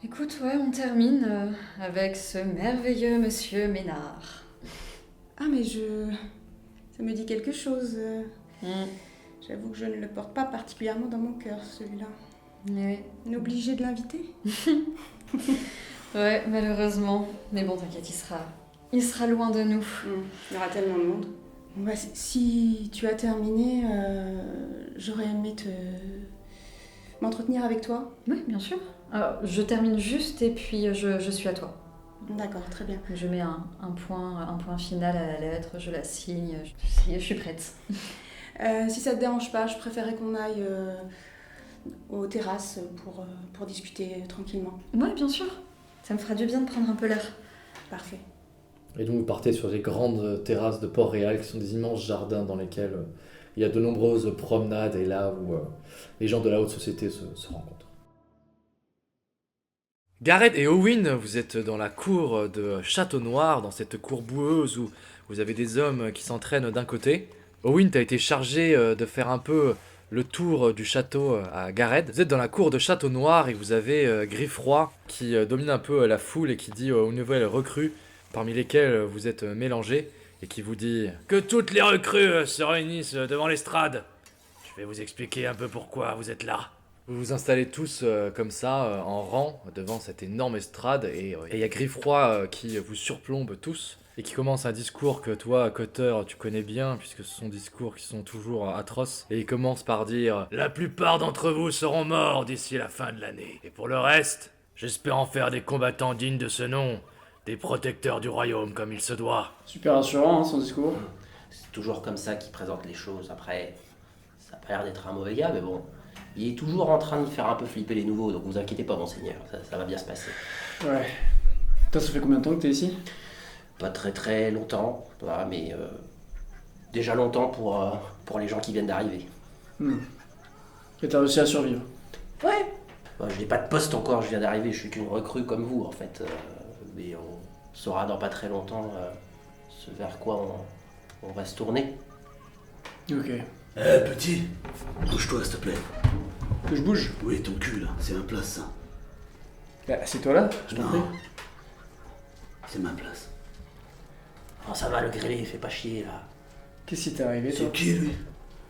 Écoute, ouais, on termine avec ce merveilleux monsieur Ménard. Ah, mais ça me dit quelque chose. J'avoue que je ne le porte pas particulièrement dans mon cœur, celui-là. Oui. On est obligé de l'inviter? Ouais, malheureusement. Mais bon, t'inquiète, il sera loin de nous. Il y aura tellement de monde. Bah, si tu as terminé, j'aurais aimé m'entretenir avec toi. Oui, bien sûr. Je termine juste et puis je suis à toi. D'accord, très bien. Je mets un point final à la lettre, je la signe, je suis prête. Si ça te dérange pas, je préférais qu'on aille aux terrasses pour discuter tranquillement. Ouais, bien sûr. Ça me fera du bien de prendre un peu l'air. Parfait. Et donc vous partez sur les grandes terrasses de Port-Réal, qui sont des immenses jardins dans lesquels il y a de nombreuses promenades et là où les gens de la haute société se rencontrent. Gareth et Owen, vous êtes dans la cour de Château Noir, dans cette cour boueuse où vous avez des hommes qui s'entraînent d'un côté. Owen, t'as été chargé de faire un peu le tour du château à Gareth. Vous êtes dans la cour de Château Noir et vous avez Griffroy qui domine un peu la foule et qui dit aux nouvelles recrues, parmi lesquelles vous êtes mélangés, et qui vous dit « Que toutes les recrues se réunissent devant l'estrade. Je vais vous expliquer un peu pourquoi vous êtes là. » Vous vous installez tous comme ça, en rang, devant cette énorme estrade, et il y a Griffroy qui vous surplombe tous, et qui commence un discours que toi, Cotter, tu connais bien, puisque ce sont discours qui sont toujours atroces, et il commence par dire « La plupart d'entre vous seront morts d'ici la fin de l'année, et pour le reste, j'espère en faire des combattants dignes de ce nom, des protecteurs du royaume comme il se doit. » Super rassurant, hein, son discours. C'est toujours comme ça qu'il présente les choses. Après, ça a pas l'air d'être un mauvais gars, mais bon, il est toujours en train de faire un peu flipper les nouveaux, donc vous inquiétez pas, monseigneur, ça va bien se passer. Ouais. Toi, ça fait combien de temps que t'es ici? Pas très très longtemps, voilà, mais déjà longtemps pour les gens qui viennent d'arriver. Et t'as réussi à survivre? Ouais. Bah, je n'ai pas de poste encore, je viens d'arriver, je suis qu'une recrue comme vous en fait. Mais on saura dans pas très longtemps ce vers quoi on va se tourner. Ok. Petit, bouge-toi s'il te plaît. Que je bouge? Oui, ton cul là, c'est ma place ça. Bah, c'est toi là, je t'en prie. C'est ma place. Oh, ça va le griller, fais pas chier là. Qu'est-ce qui t'est arrivé toi? C'est qui lui?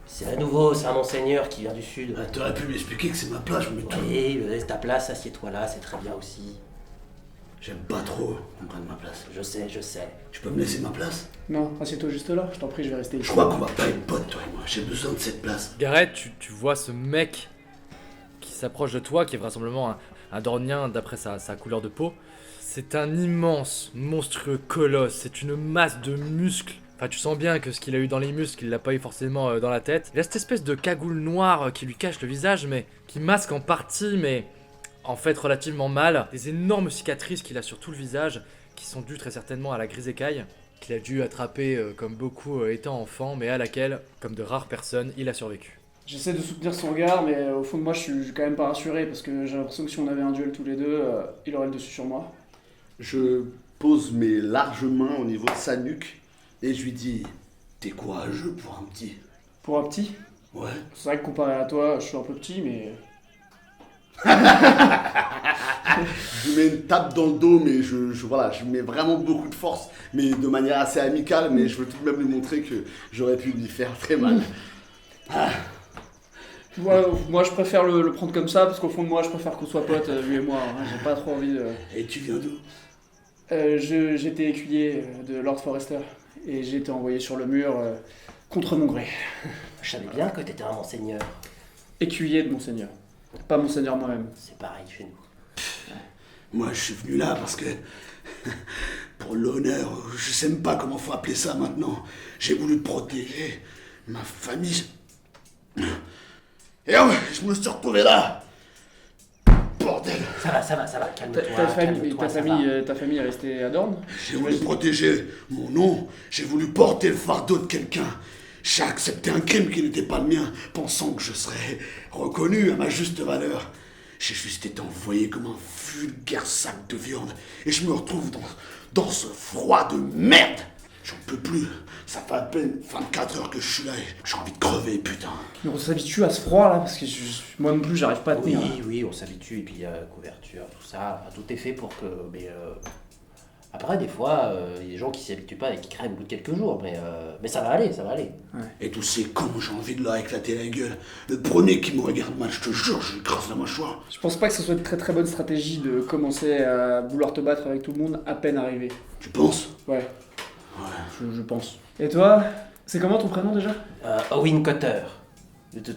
C'est un nouveau, c'est un monseigneur qui vient du sud. T'aurais pu m'expliquer que c'est ma place, je me mets tout. Oui, laisse ta place, assieds-toi là, c'est très bien aussi. J'aime pas trop qu'on prenne ma place. Je sais. Tu peux me laisser ma place? Non, assieds-toi juste là, je t'en prie, je vais rester ici. Je crois qu'on va pas être potes toi et moi, j'ai besoin de cette place. Gareth, tu vois ce mec qui s'approche de toi, qui est vraisemblablement un Dornien d'après sa couleur de peau. C'est un immense, monstrueux colosse, c'est une masse de muscles. Enfin, tu sens bien que ce qu'il a eu dans les muscles, il l'a pas eu forcément dans la tête. Il a cette espèce de cagoule noire qui lui cache le visage, mais qui masque en partie, mais en fait relativement mal. Des énormes cicatrices qu'il a sur tout le visage, qui sont dues très certainement à la grise écaille, qu'il a dû attraper comme beaucoup étant enfant, mais à laquelle, comme de rares personnes, il a survécu. J'essaie de soutenir son regard, mais au fond de moi, je suis quand même pas rassuré, parce que j'ai l'impression que si on avait un duel tous les deux, il aurait le dessus sur moi. Je pose mes larges mains au niveau de sa nuque et je lui dis « T'es courageux pour un petit ?» Pour un petit? Ouais. C'est vrai que comparé à toi, je suis un peu petit, mais... Je lui mets une tape dans le dos, mais je mets vraiment beaucoup de force, mais de manière assez amicale, mais je veux tout de même lui montrer que j'aurais pu lui faire très mal. Moi, je préfère le prendre comme ça, parce qu'au fond de moi, je préfère qu'on soit potes, lui et moi. Hein, j'ai pas trop envie de... Et tu viens d'où? J'étais écuyer de Lord Forrester, et j'ai été envoyé sur le mur contre mon gré. Je savais bien que t'étais un monseigneur. Écuyer de monseigneur, pas monseigneur moi-même. C'est pareil chez nous. Moi, je suis venu là parce que, pour l'honneur, je sais même pas comment faut appeler ça maintenant, j'ai voulu protéger ma famille. Et je me suis retrouvé là. Bordel. Ça va, calme-toi. Ta famille est restée à Dorne? J'ai voulu protéger mon nom, j'ai voulu porter le fardeau de quelqu'un. J'ai accepté un crime qui n'était pas le mien, pensant que je serais reconnu à ma juste valeur. J'ai juste été envoyé comme un vulgaire sac de viande, et je me retrouve dans ce froid de merde. J'en peux plus. Ça fait à peine 24 heures que je suis là et j'ai envie de crever, putain. Mais on s'habitue à ce froid là, parce que moi non plus j'arrive pas à tenir. Oui, on s'habitue, et puis couverture, tout ça, tout est fait pour que... Après, des fois, il y a des gens qui s'y habituent pas et qui crèvent au bout de quelques jours, mais ça va aller. Ouais. Et tous ces cons, j'ai envie de leur éclater la gueule. Le premier qui me regarde mal, je te jure, je lui écrase la mâchoire. Je pense pas que ce soit une très très bonne stratégie de commencer à vouloir te battre avec tout le monde à peine arrivé. Tu penses? Ouais. Je pense. Et toi, c'est comment ton prénom déjà? Owen Cotter.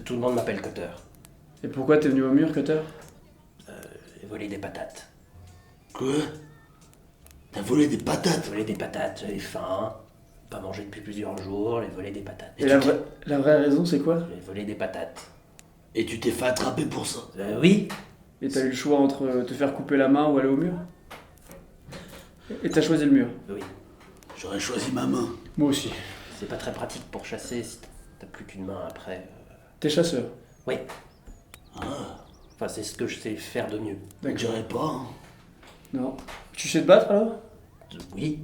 Tout le monde m'appelle Cotter. Et pourquoi t'es venu au mur, Cotter? Voler des patates. Quoi? T'as volé des patates? Voler des patates, j'avais faim, pas mangé depuis plusieurs jours, les voler des patates. Et la vraie raison, c'est quoi? Les voler des patates. Et tu t'es fait attraper pour ça? Oui. Et t'as eu le choix entre te faire couper la main ou aller au mur? Et t'as choisi le mur? Oui. J'aurais choisi ma main. Moi aussi. C'est pas très pratique pour chasser si t'as plus qu'une main après. T'es chasseur? Oui. Ah. Enfin, c'est ce que je sais faire de mieux. Je dirais pas. Hein. Non. Tu sais te battre alors? Oui.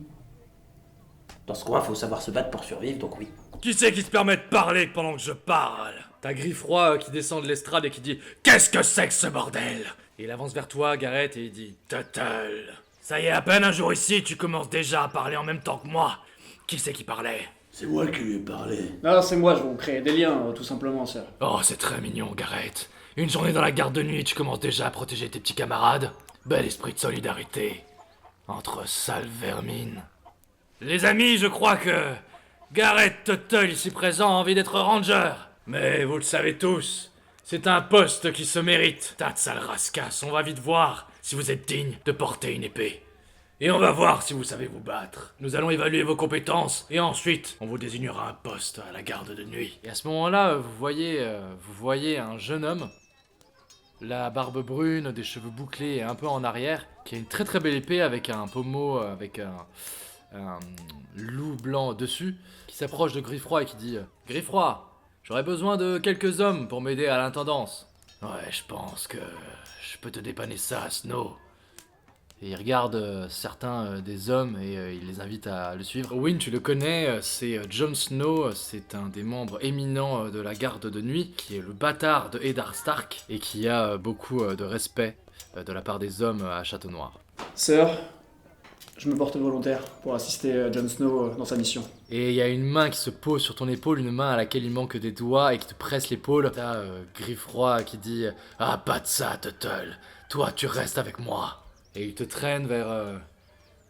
Dans ce coin, faut savoir se battre pour survivre, donc oui. Qui c'est qui se permet de parler pendant que je parle? T'as Griffroy qui descend de l'estrade et qui dit « Qu'est-ce que c'est que ce bordel ?» Et il avance vers toi, Gareth, et il dit « Tuttle, ça y est, à peine un jour ici, tu commences déjà à parler en même temps que moi. Qui c'est qui parlait ?» C'est moi qui lui ai parlé. Non, c'est moi, je vais vous créer des liens, tout simplement, ça. Oh, c'est très mignon, Gareth. Une journée dans la garde de nuit, tu commences déjà à protéger tes petits camarades. Bel esprit de solidarité. Entre sales vermines. Les amis, je crois que Gareth Tuttle ici présent a envie d'être ranger. Mais vous le savez tous, c'est un poste qui se mérite. Tas de sales rascasses, on va vite voir si vous êtes digne de porter une épée. Et on va voir si vous savez vous battre. Nous allons évaluer vos compétences et ensuite on vous désignera un poste à la garde de nuit. Et à ce moment-là, vous voyez un jeune homme, la barbe brune, des cheveux bouclés et un peu en arrière, qui a une très très belle épée avec un pommeau, avec un loup blanc dessus, qui s'approche de Griffroy et qui dit « Griffroy, j'aurais besoin de quelques hommes pour m'aider à l'intendance. »« Ouais, je pense que je peux te dépanner ça, Snow. » Et il regarde certains des hommes et il les invite à le suivre. Owen, tu le connais, c'est Jon Snow, c'est un des membres éminents de la garde de nuit, qui est le bâtard de Eddard Stark et qui a beaucoup de respect de la part des hommes à Château-Noir. Sœur, je me porte volontaire pour assister Jon Snow dans sa mission. Et il y a une main qui se pose sur ton épaule, une main à laquelle il manque des doigts et qui te presse l'épaule. T'as Griffroy qui dit « Ah, pas de ça, Tuttle, toi tu restes avec moi !» Et il te traîne vers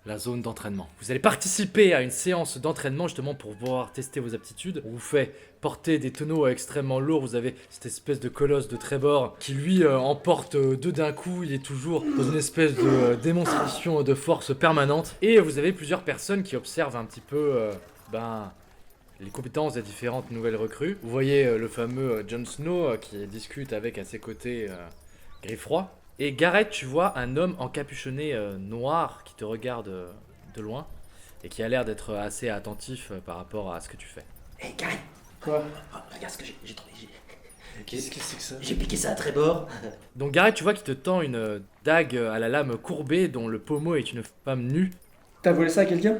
la zone d'entraînement. Vous allez participer à une séance d'entraînement justement pour pouvoir tester vos aptitudes. On vous fait porter des tonneaux extrêmement lourds. Vous avez cette espèce de colosse de Trébor qui lui emporte deux d'un coup. Il est toujours dans une espèce de démonstration de force permanente. Et vous avez plusieurs personnes qui observent un petit peu les compétences des différentes nouvelles recrues. Vous voyez le fameux Jon Snow qui discute avec à ses côtés Griffroy. Et Gareth, tu vois un homme encapuchonné noir qui te regarde de loin et qui a l'air d'être assez attentif par rapport à ce que tu fais. Hé, Gareth! Quoi? Regarde ce que j'ai trouvé. Qu'est-ce que c'est que ça? J'ai piqué ça à Trébor. Donc Gareth, tu vois qu'il te tend une dague à la lame courbée dont le pommeau est une femme nue. T'as volé ça à quelqu'un?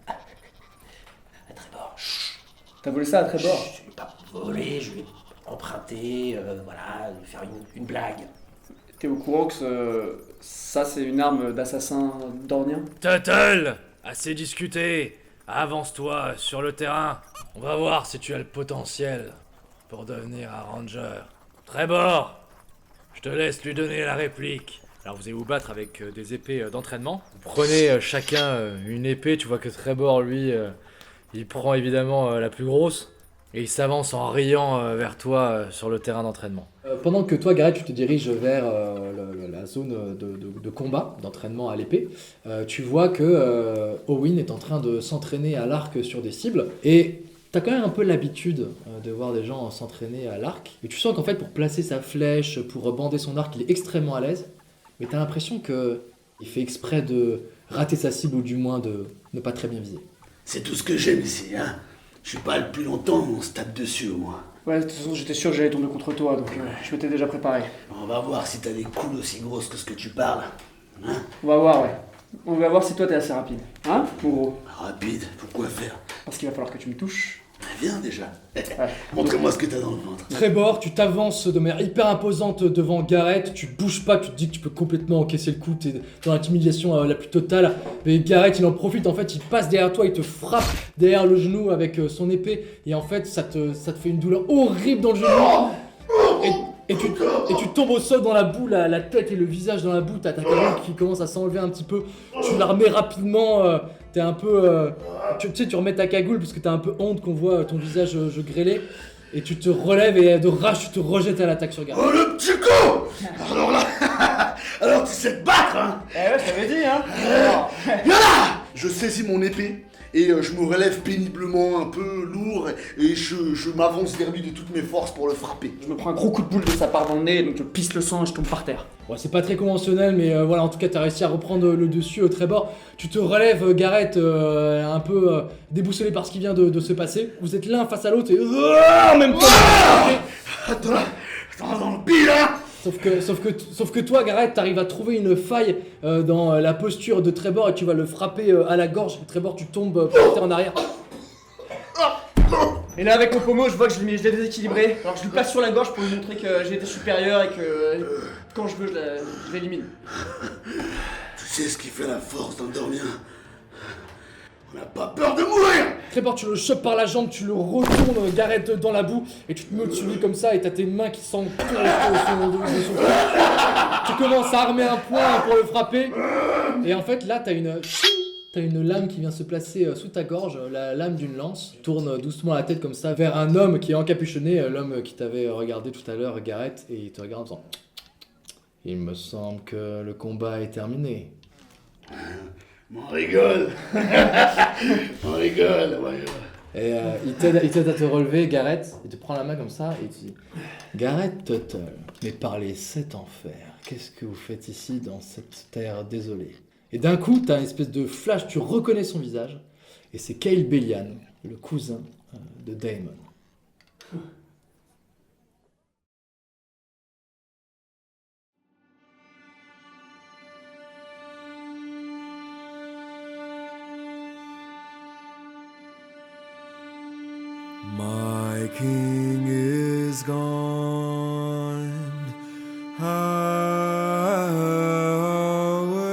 À Trébor. T'as volé ça à Trébor? Je l'ai pas volé, je l'ai emprunté, voilà, lui faire une blague. T'es au courant que ça c'est une arme d'assassin dornien? Tuttle! Assez discuté. Avance-toi sur le terrain. On va voir si tu as le potentiel pour devenir un ranger. Trébor, je te laisse lui donner la réplique. Alors vous allez vous battre avec des épées d'entraînement. Vous prenez chacun une épée. Tu vois que Trébor, lui, il prend évidemment la plus grosse. Et il s'avance en riant vers toi sur le terrain d'entraînement. Pendant que toi, Gareth, tu te diriges vers la zone de combat, d'entraînement à l'épée, tu vois que Owen est en train de s'entraîner à l'arc sur des cibles. Et t'as quand même un peu l'habitude de voir des gens s'entraîner à l'arc. Et tu sens qu'en fait, pour placer sa flèche, pour bander son arc, il est extrêmement à l'aise. mais t'as l'impression que il fait exprès de rater sa cible ou du moins de ne pas très bien viser. C'est tout ce que j'aime ici, hein. Je suis pas le plus longtemps, on se tape dessus au moins. Ouais, de toute façon, j'étais sûr que j'allais tomber contre toi, donc je m'étais déjà préparé. On va voir si t'as des couilles aussi grosses que ce que tu parles. Hein? On va voir, ouais. On va voir si toi t'es assez rapide. Hein, mon gros? Rapide? Pourquoi faire? Parce qu'il va falloir que tu me touches. Viens déjà. Ouais. Montre-moi ce que t'as dans le ventre. Trébor, tu t'avances de manière hyper imposante devant Gareth, tu bouges pas, tu te dis que tu peux complètement encaisser le coup, t'es dans l'intimidation la plus totale. Mais Gareth, il en profite, en fait, il passe derrière toi, il te frappe derrière le genou avec son épée, et en fait, ça te fait une douleur horrible dans le genou. Et tu tombes au sol dans la boue, la tête et le visage dans la boue, t'as ta cagoule qui commence à s'enlever un petit peu, tu la remets rapidement, t'es un peu... tu sais, tu remets ta cagoule parce que t'as un peu honte qu'on voit ton visage grêlé, et tu te relèves et de rage tu te rejettes à l'attaque sur Gareth. Oh le petit con! Alors là, alors tu sais te battre, hein? Eh ouais, je t'avais dit, hein. Viens là! Je saisis mon épée et je me relève péniblement, un peu lourd, et je m'avance vers lui de toutes mes forces pour le frapper. Je me prends un gros coup de boule de sa part dans le nez, donc je pisse le sang et je tombe par terre. Ouais, c'est pas très conventionnel, mais voilà, en tout cas, t'as réussi à reprendre le dessus au Trébor. Tu te relèves, Gareth, un peu déboussolé par ce qui vient de se passer. Vous êtes l'un face à l'autre et en même temps. Attends, dans le pile, hein! Sauf que toi, Gareth, t'arrives à trouver une faille dans la posture de Trébor et tu vas le frapper à la gorge. Trébor, tu tombes par terre en arrière. Et là, avec mon pommeau, je vois que je l'ai déséquilibré. Alors je lui passe sur la gorge pour lui montrer que j'ai été supérieur et que quand je veux, je l'élimine. Tu sais ce qui fait la force d'un dormien? On n'a pas peur de mourir! Trébor, tu le chopes par la jambe, tu le retournes, Gareth, dans la boue, et tu te mets au-dessus de lui comme ça, et t'as tes mains qui s'entourent de son corps. Tu commences à armer un poing pour le frapper, et en fait, là, t'as une lame qui vient se placer sous ta gorge, la lame d'une lance. Tu tournes doucement la tête comme ça vers un homme qui est encapuchonné, l'homme qui t'avait regardé tout à l'heure, Gareth, et il te regarde en disant « Il me semble que le combat est terminé. » On rigole. On rigole, ouais. Et il t'aide à te relever, Gareth, il te prend la main comme ça et il te dit « Gareth Tuttle, mais par les 7 enfers, qu'est-ce que vous faites ici dans cette terre désolée ?» Et d'un coup, t'as une espèce de flash, tu reconnais son visage, et c'est Cale Bellian, le cousin de Daemon. My king is gone away.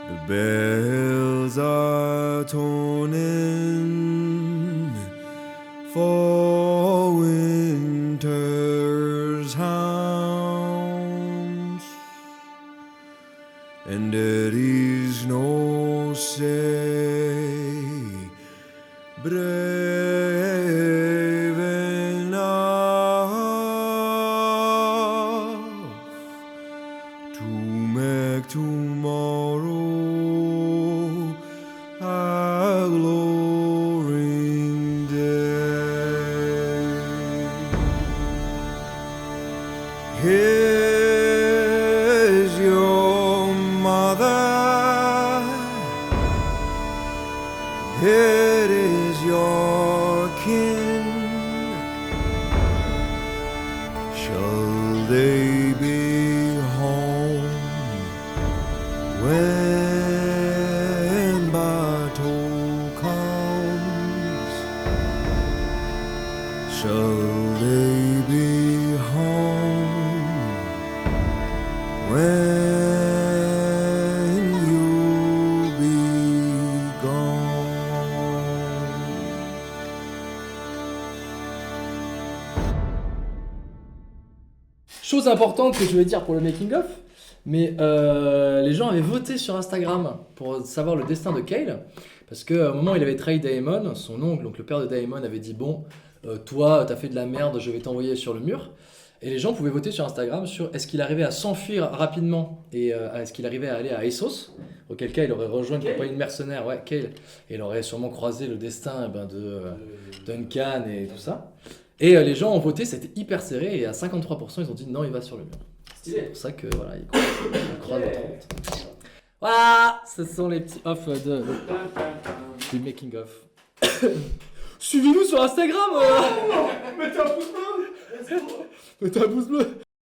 The bells are toning for winter's hounds, and there is no say brave enough to make tomorrow a glowing day. Here's your mother. Here is your kin. Shall they be home when battle comes? Shall they be home when you'll be gone? Chose importante que je vais dire pour le making-of, mais les gens avaient voté sur Instagram pour savoir le destin de Cale, parce qu'au moment où il avait trahi Daemon, son oncle, donc le père de Daemon, avait dit « Bon, toi, t'as fait de la merde, je vais t'envoyer sur le mur ». Et les gens pouvaient voter sur Instagram sur est-ce qu'il arrivait à s'enfuir rapidement et est-ce qu'il arrivait à aller à Essos, auquel cas il aurait rejoint une compagnie de mercenaires, Cale, et il aurait sûrement croisé le destin de Duncan et tout ça. Et les gens ont voté, c'était hyper serré, et à 53%, ils ont dit non, il va sur le mur. C'est pour ça que voilà, ils croient votre honte. Voilà, ce sont les petits off du making of. Suivez-nous sur Instagram. Mettez un pouce bleu. Mettez un pouce bleu.